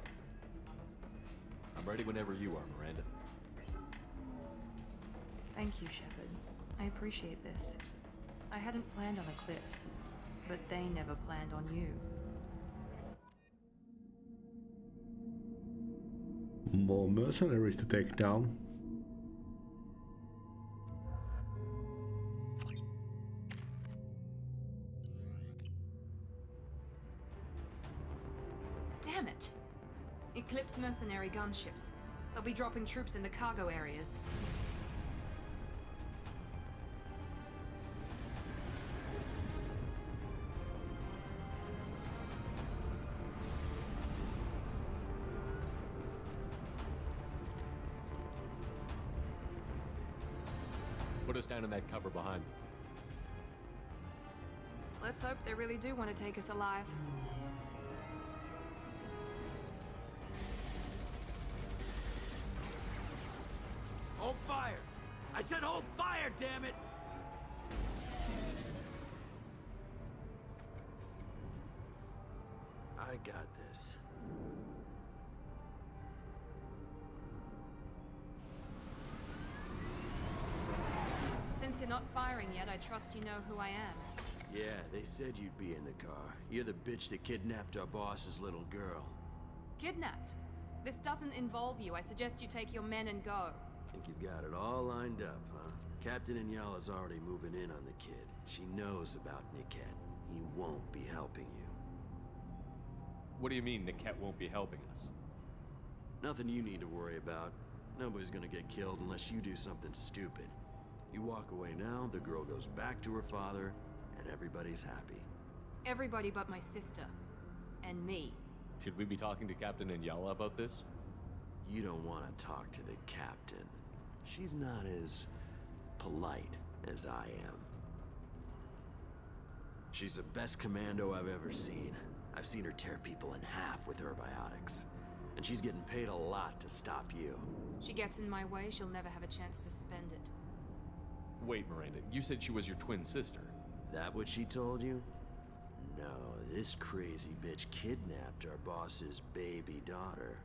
I'm ready whenever you are, Miranda.
Thank you, Shepard. I appreciate this. I hadn't planned on Eclipse, but they never planned on you.
More mercenaries to take down.
Damn it! Eclipse mercenary gunships. They'll be dropping troops in the cargo areas.
Put us down in that cover behind them.
Let's hope they really do want to take us alive.
Hold fire! I said hold fire, damn it! I got this.
Since you're not firing yet, I trust you know who I am.
Yeah, they said you'd be in the car. You're the bitch that kidnapped our boss's little girl.
Kidnapped? This doesn't involve you. I suggest you take your men and go.
Think you've got it all lined up, huh? Captain Inyala's already moving in on the kid. She knows about Niket. He won't be helping you.
What do you mean Niket won't be helping us?
Nothing you need to worry about. Nobody's gonna get killed unless you do something stupid. You walk away now, the girl goes back to her father, and everybody's happy.
Everybody but my sister. And me.
Should we be talking to Captain Inyala about this?
You don't want to talk to the captain. She's not as polite as I am. She's the best commando I've ever seen. I've seen her tear people in half with her biotics. And she's getting paid a lot to stop you.
She gets in my way, she'll never have a chance to spend it.
Wait, Miranda, you said she was your twin sister.
That what she told you? No, this crazy bitch kidnapped our boss's baby daughter.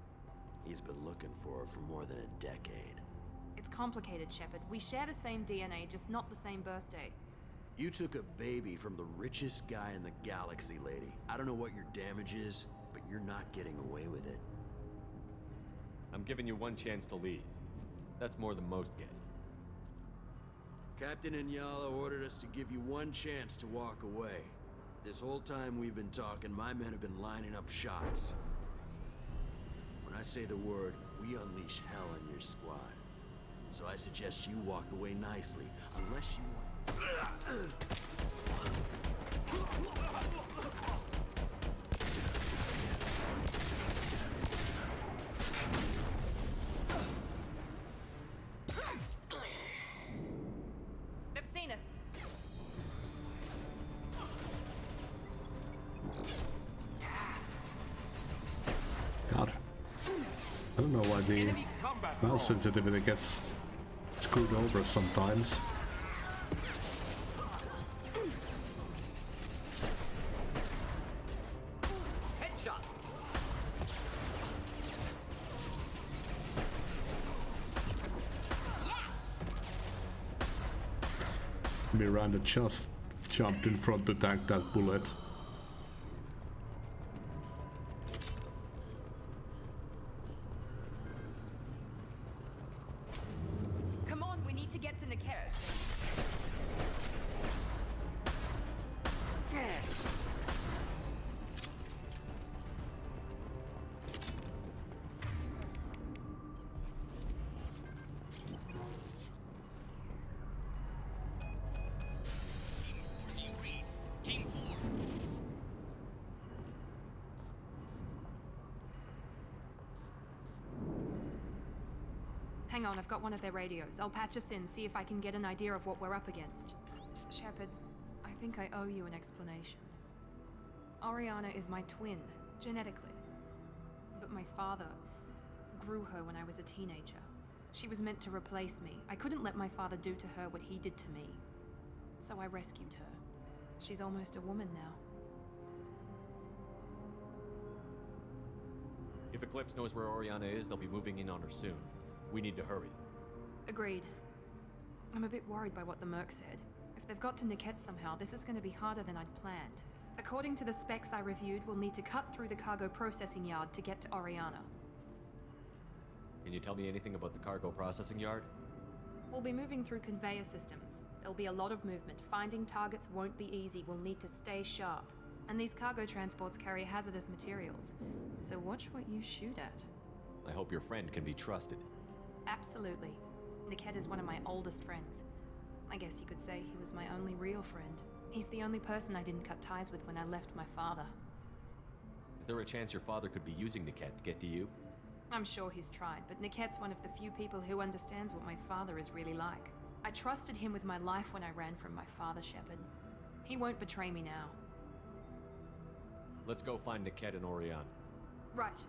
He's been looking for her for more than a decade.
It's complicated, Shepard. We share the same DNA, just not the same birthday.
You took a baby from the richest guy in the galaxy, lady. I don't know what your damage is, but you're not getting away with it.
I'm giving you one chance to leave. That's more than most get.
Captain Inyala ordered us to give you one chance to walk away. This whole time we've been talking, my men have been lining up shots. When I say the word, we unleash hell in your squad. So I suggest you walk away nicely, unless you want...
They've seen us.
God. I don't know why the mouse sensitivity gets screwed over sometimes.
Headshot.
Miranda just jumped in front to tank that bullet.
Come on, we need to get to Niket. Hang on, I've got one of their radios. I'll patch us in, see if I can get an idea of what we're up against. Shepard, I think I owe you an explanation. Oriana is my twin, genetically. But my father grew her when I was a teenager. She was meant to replace me. I couldn't let my father do to her what he did to me. So I rescued her. She's almost a woman now.
If Eclipse knows where Oriana is, they'll be moving in on her soon. We need to hurry.
Agreed. I'm a bit worried by what the Merc said. If they've got to Niket somehow, this is going to be harder than I'd planned. According to the specs I reviewed, we'll need to cut through the cargo processing yard to get to Oriana.
Can you tell me anything about the cargo processing yard?
We'll be moving through conveyor systems. There'll be a lot of movement. Finding targets won't be easy. We'll need to stay sharp. And these cargo transports carry hazardous materials. So watch what you shoot at.
I hope your friend can be trusted.
Absolutely. Niket is one of my oldest friends. I guess you could say he was my only real friend. He's the only person I didn't cut ties with when I left my father.
Is there a chance your father could be using Niket to get to you?
I'm sure he's tried, but Niket's one of the few people who understands what my father is really like. I trusted him with my life when I ran from my father, Shepard. He won't betray me now.
Let's go find Niket and Oriana.
Right.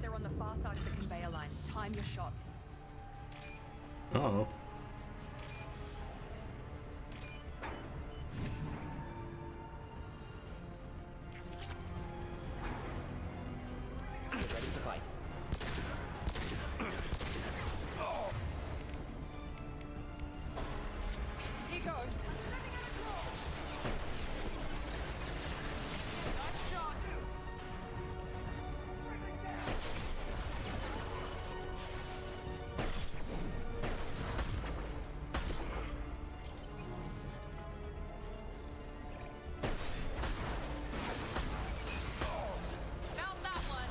They're on the far side of the conveyor line. Time your shot.
Uh-oh.
Get ready to fight.
He goes. Nice shot. Felt that one.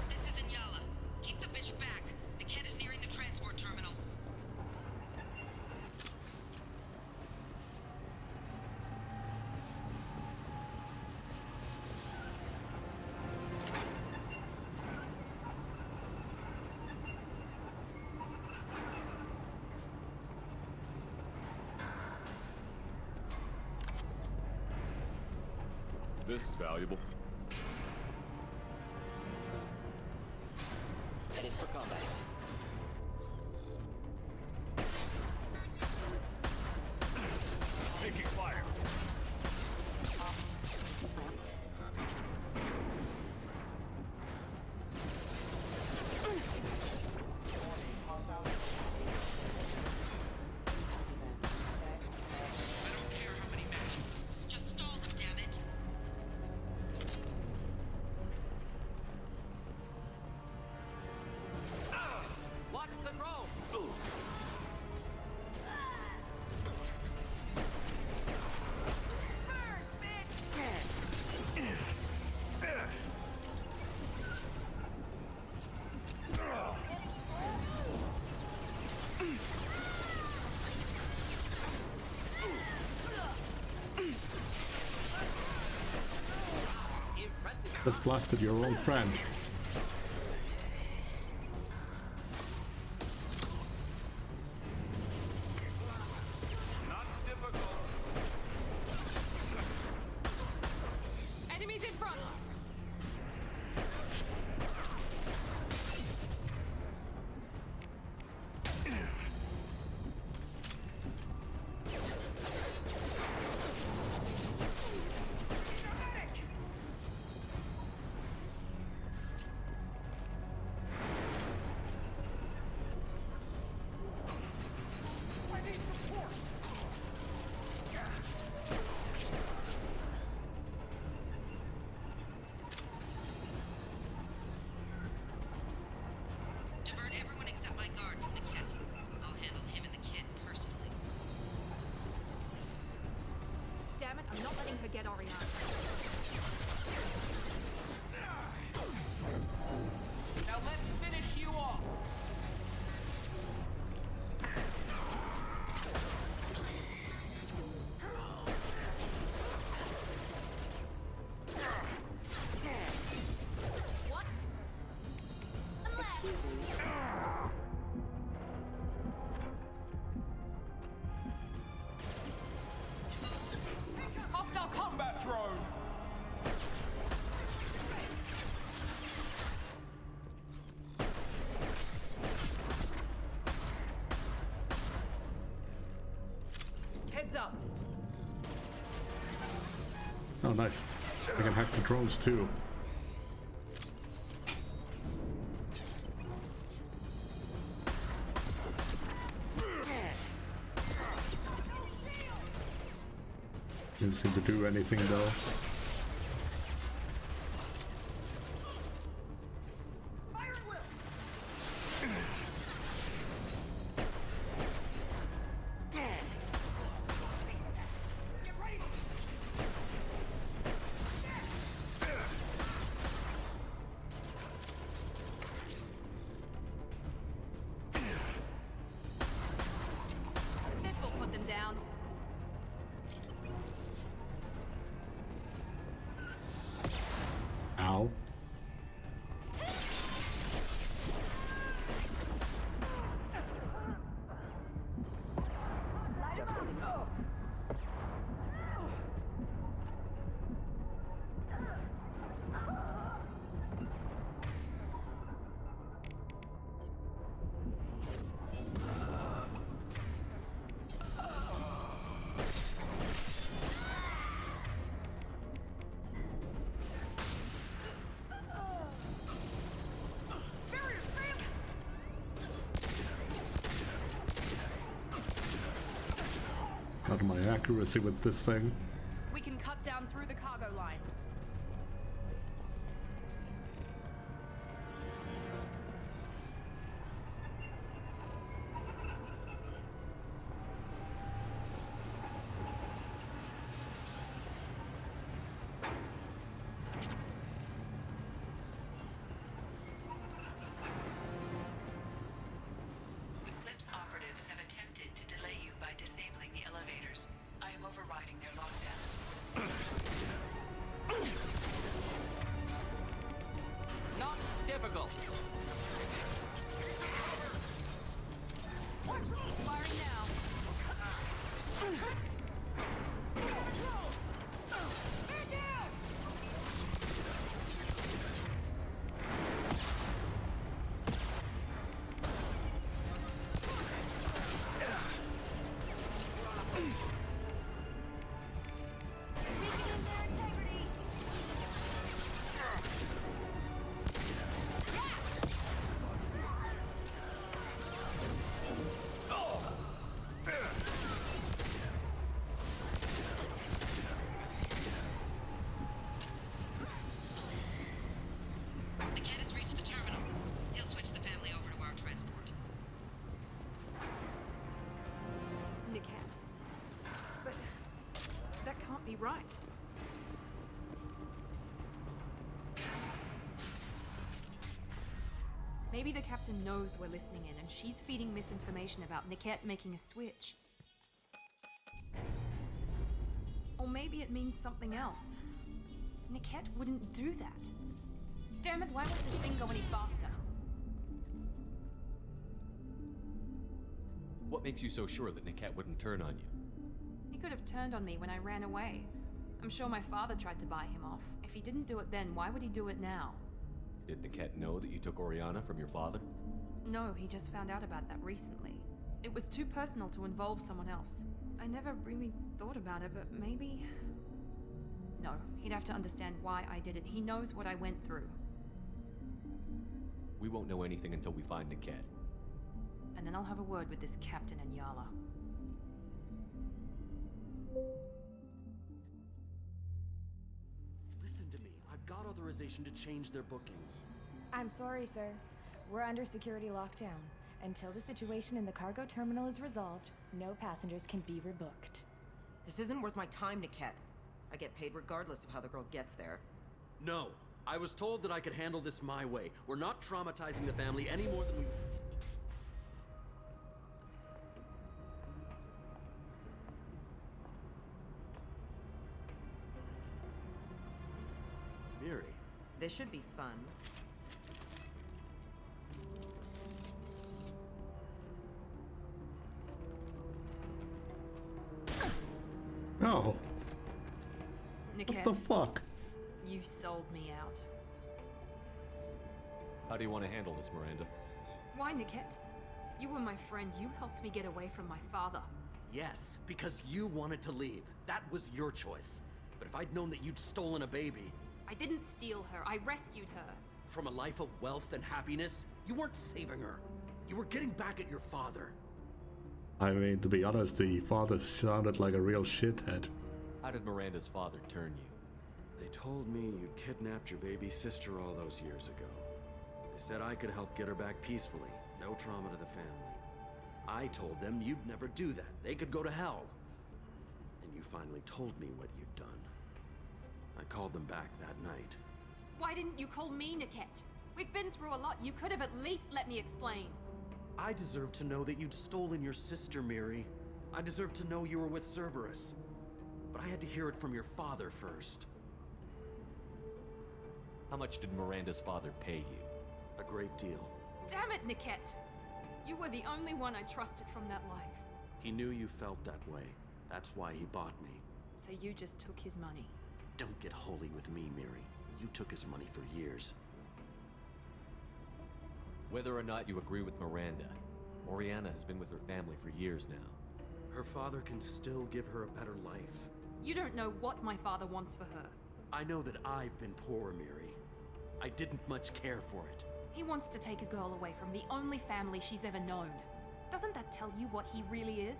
This is Inyala. Keep the bitch back. The kid is nearing the transport terminal.
This is valuable.
Headed for combat.
Taking fire.
I don't care how many matches. Just stall them, damn it.
Just blasted your old friend.
Enemies in front!
Divert everyone except my guard from Niket. I'll handle him and the kid personally.
Damn it, I'm not letting her get Oriana.
Now let's finish you off.
What?
Hostile combat drone.
Heads up!
Oh, nice. I can hack the drones too. Didn't seem to do anything though.
This will put them down.
Ow. Out of my accuracy with this thing.
We can cut down through the cargo line.
Eclipse operatives have attempted to delay you by disabling the elevators. I am overriding their lockdown.
Not difficult.
Firing now.
Niket has reached the terminal. He'll switch the family over to our transport.
Niket. But that can't be right. Maybe the captain knows we're listening in and she's feeding misinformation about Niket making a switch. Or maybe it means something else. Niket wouldn't do that. Damn it, why won't this thing go any faster?
What makes you so sure that Niket wouldn't turn on you?
He could have turned on me when I ran away. I'm sure my father tried to buy him off. If he didn't do it then, why would he do it now?
Did Niket know that you took Oriana from your father?
No, he just found out about that recently. It was too personal to involve someone else. I never really thought about it, but maybe... No, he'd have to understand why I did it. He knows what I went through.
We won't know anything until we find Niket.
And then I'll have a word with this captain and Yala.
Listen to me. I've got authorization to change their booking.
I'm sorry, sir. We're under security lockdown. Until the situation in the cargo terminal is resolved, no passengers can be rebooked.
This isn't worth my time, Niket. I get paid regardless of how the girl gets there.
No. I was told that I could handle this my way. We're not traumatizing the family any more than we... Miri.
This should be fun.
No.
Niket,
What the fuck?
you sold me out.
How do you want to handle this, Miranda?
Why, Niket? You were my friend. You helped me get away from my father.
Yes, because you wanted to leave. That was your choice. But if I'd known that you'd stolen a baby...
I didn't steal her. I rescued her.
From a life of wealth and happiness, you weren't saving her. You were getting back at your father.
I mean, to be honest, the father sounded like a real shithead.
How did Miranda's father turn you?
They told me you'd kidnapped your baby sister all those years ago. They said I could help get her back peacefully. No trauma to the family. I told them you'd never do that. They could go to hell. And you finally told me what you'd done. I called them back that night.
Why didn't you call me, Niket? We've been through a lot. You could have at least let me explain.
I deserve to know that you'd stolen your sister, Miri. I deserve to know you were with Cerberus. But I had to hear it from your father first.
How much did Miranda's father pay you?
A great deal.
Damn it, Niket! You were the only one I trusted from that life.
He knew you felt that way. That's why he bought me.
So you just took his money.
Don't get holy with me, Miri. You took his money for years.
Whether or not you agree with Miranda, Oriana has been with her family for years now.
Her father can still give her a better life.
You don't know what my father wants for her.
I know that I've been poor, Miri. I didn't much care for it.
He wants to take a girl away from the only family she's ever known. Doesn't that tell you what he really is?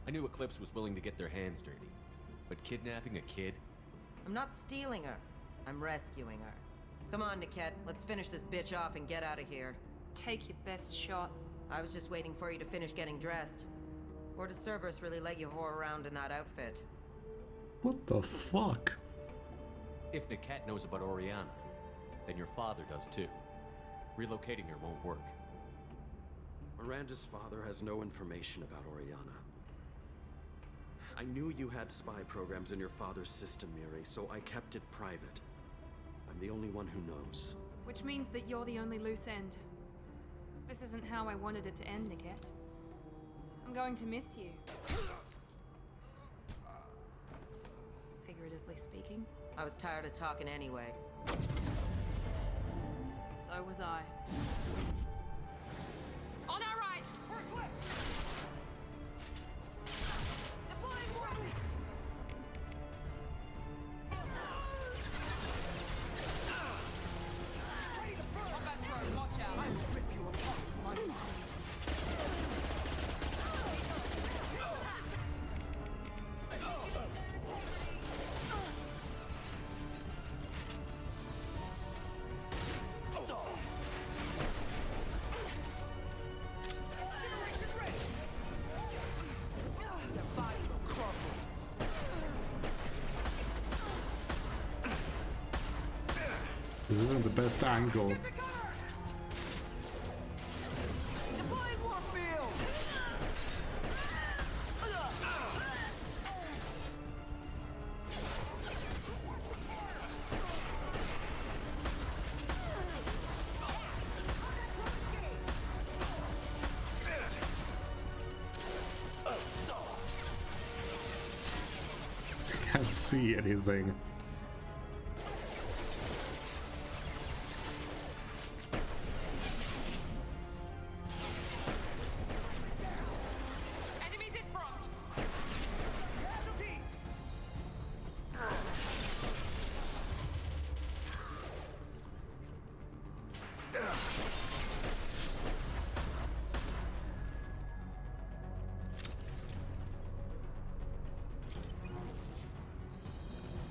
I knew Eclipse was willing to get their hands dirty, but kidnapping a kid?
I'm not stealing her. I'm rescuing her. Come on, Niket. Let's finish this bitch off and get out of here.
Take your best shot.
I was just waiting for you to finish getting dressed. Or does Cerberus really let you whore around in that outfit?
What the fuck?
If Niket knows about Oriana, then your father does too. Relocating her won't work.
Miranda's father has no information about Oriana. I knew you had spy programs in your father's system, Miri, so I kept it private. I'm the only one who knows.
Which means that you're the only loose end. This isn't how I wanted it to end, Niket. I'm going to miss you. Figuratively speaking.
I was tired of talking anyway.
So was I. On our right! Deploying warning! Combat drone, watch out! I will rip you apart.
This isn't the best angle. can't see anything.
Enemies in front! Casualties!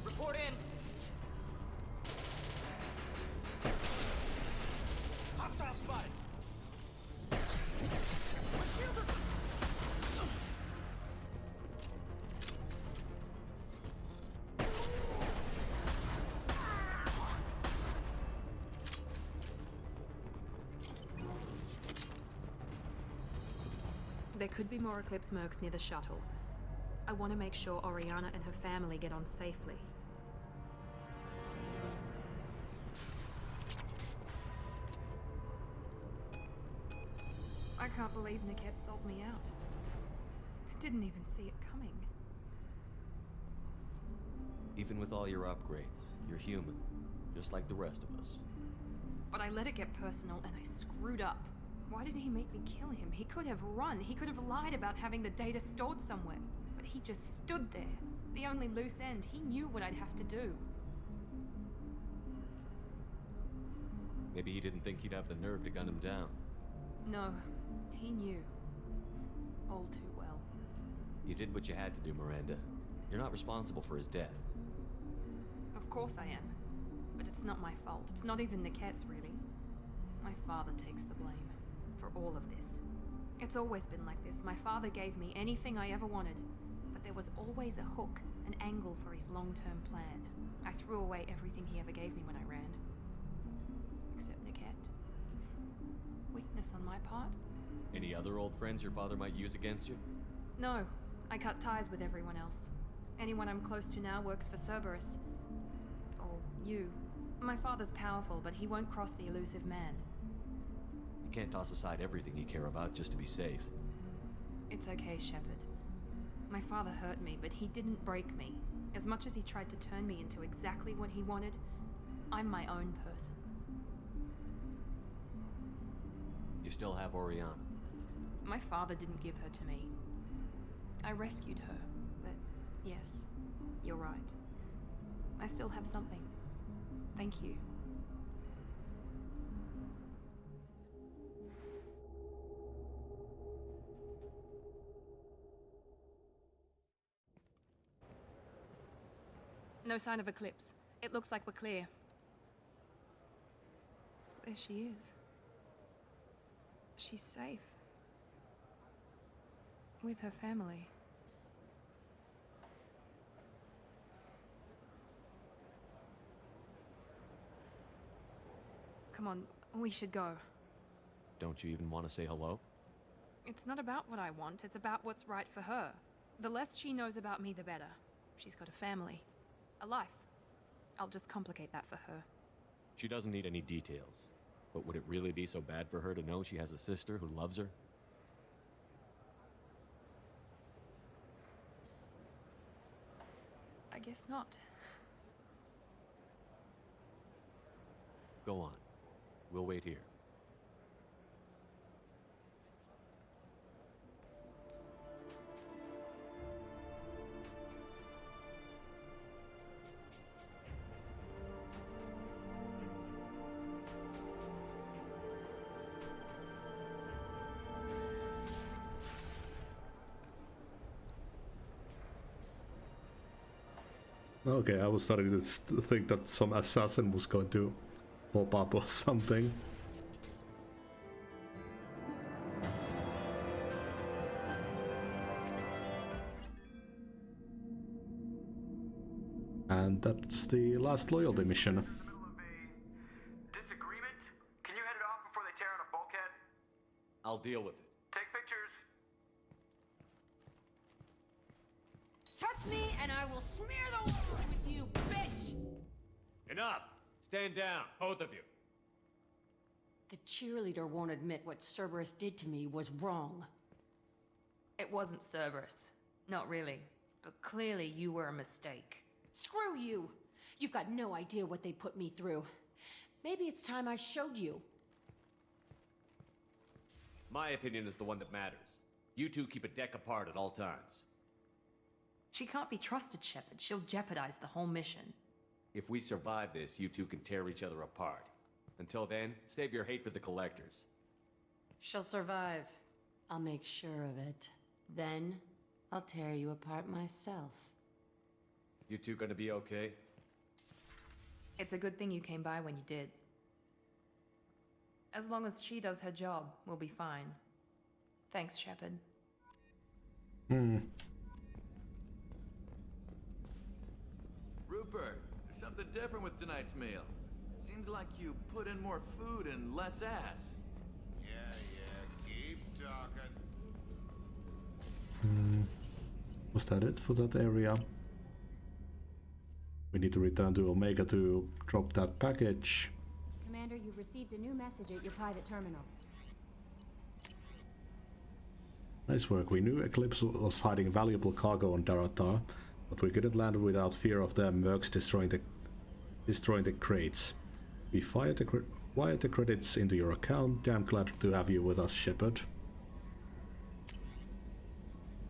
Report in! Hostile spotted!
There could be more Eclipse mercs near the shuttle. I want to make sure Oriana and her family get on safely. I can't believe Niket sold me out. Didn't even see it coming.
Even with all your upgrades, you're human, just like the rest of us.
But I let it get personal and I screwed up. Why did he make me kill him? He could have run. He could have lied about having the data stored somewhere. But he just stood there. The only loose end. He knew what I'd have to do.
Maybe he didn't think you'd have the nerve to gun him down.
No, he knew. All too well.
You did what you had to do, Miranda. You're not responsible for his death.
Of course I am. But it's not my fault. It's not even Niket's, really. My father takes the blame for all of this. It's always been like this. My father gave me anything I ever wanted, but there was always a hook, an angle for his long-term plan. I threw away everything he ever gave me when I ran. Except Niket. Weakness on my part?
Any other old friends your father might use against you?
No. I cut ties with everyone else. Anyone I'm close to now works for Cerberus. Or you. My father's powerful, but he won't cross the elusive man.
You can't toss aside everything you care about just to be safe.
It's okay, Shepard. My father hurt me, but he didn't break me. As much as he tried to turn me into exactly what he wanted, I'm my own person.
You still have Oriana.
My father didn't give her to me. I rescued her, but yes, you're right. I still have something. Thank you. No sign of Eclipse. It looks like we're clear. There she is. She's safe. With her family. Come on, we should go.
Don't you even want to say hello?
It's not about what I want, it's about what's right for her. The less she knows about me, the better. She's got a family. A life. I'll just complicate that for her.
She doesn't need any details. But would it really be so bad for her to know she has a sister who loves her?
I guess not.
Go on. We'll wait here.
Okay, I was starting to think that some assassin was going to pop up or something. And that's the last loyalty mission.
Disagreement? Can you head it off before they tear out a bulkhead?
I'll deal with it.
Take pictures.
Touch me and I will smear the water with you, bitch!
Enough! Stand down, both of you.
The cheerleader won't admit what Cerberus did to me was wrong.
It wasn't Cerberus. Not really. But clearly you were a mistake.
Screw you! You've got no idea what they put me through. Maybe it's time I showed you.
My opinion is the one that matters. You two keep a deck apart at all times.
She can't be trusted, Shepard. She'll jeopardize the whole mission.
If we survive this, you two can tear each other apart. Until then, save your hate for the collectors.
She'll survive. I'll make sure of it. Then, I'll tear you apart myself.
You two gonna be okay?
It's a good thing you came by when you did. As long as she does her job, we'll be fine. Thanks, Shepard.
Rupert, there's something different with tonight's meal. Seems like you put in more food and less ass.
Yeah, keep talking.
Was that it for that area? We need to return to Omega to drop that package.
Commander, you've received a new message at your private terminal.
Nice work. We knew Eclipse was hiding valuable cargo on Daratar, but we couldn't land without fear of the mercs destroying the crates. We wired the credits into your account. Damn glad to have you with us, Shepard.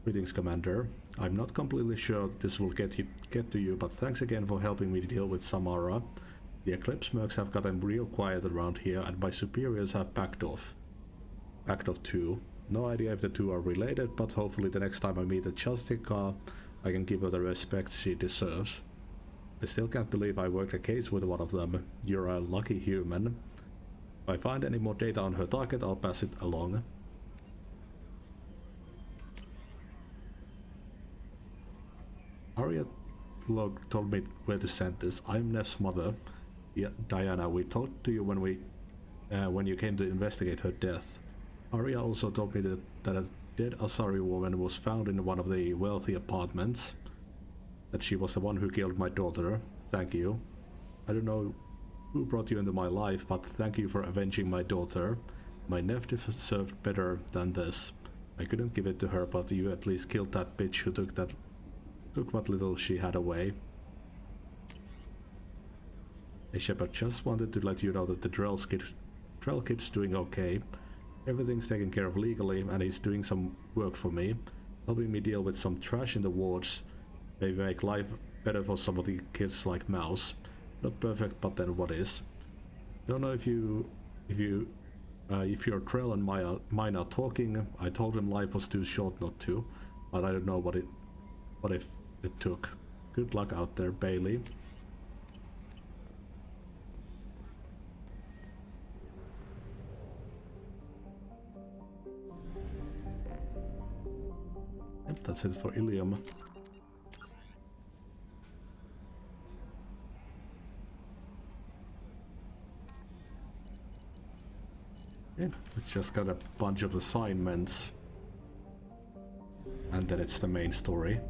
Greetings, Commander. I'm not completely sure this will get to you, but thanks again for helping me deal with Samara. The Eclipse mercs have gotten real quiet around here, and my superiors have backed off. Backed off too. No idea if the two are related, but hopefully the next time I meet a Justica, I can give her the respect she deserves. I still can't believe I worked a case with one of them. You're a lucky human. If I find any more data on her target, I'll pass it along. Harriet told me where to send this. I'm Neff's mother. Yeah, Diana, we talked to you when you came to investigate her death. Arya also told me that a dead Asari woman was found in one of the wealthy apartments. That she was the one who killed my daughter. Thank you. I don't know who brought you into my life, but thank you for avenging my daughter. My nephew deserved better than this. I couldn't give it to her, but you at least killed that bitch who took what little she had away. Hey Shepard, just wanted to let you know that the Drell kid's doing okay. Everything's taken care of legally, and he's doing some work for me, helping me deal with some trash in the wards. Maybe make life better for some of the kids like Mouse. Not perfect, but then what is? Don't know if you're Drell and mine are talking. I told him life was too short not to, but I don't know what if it took. Good luck out there, Bailey. Yep, that's it for Ilium. Yeah, we just got a bunch of assignments. And then it's the main story.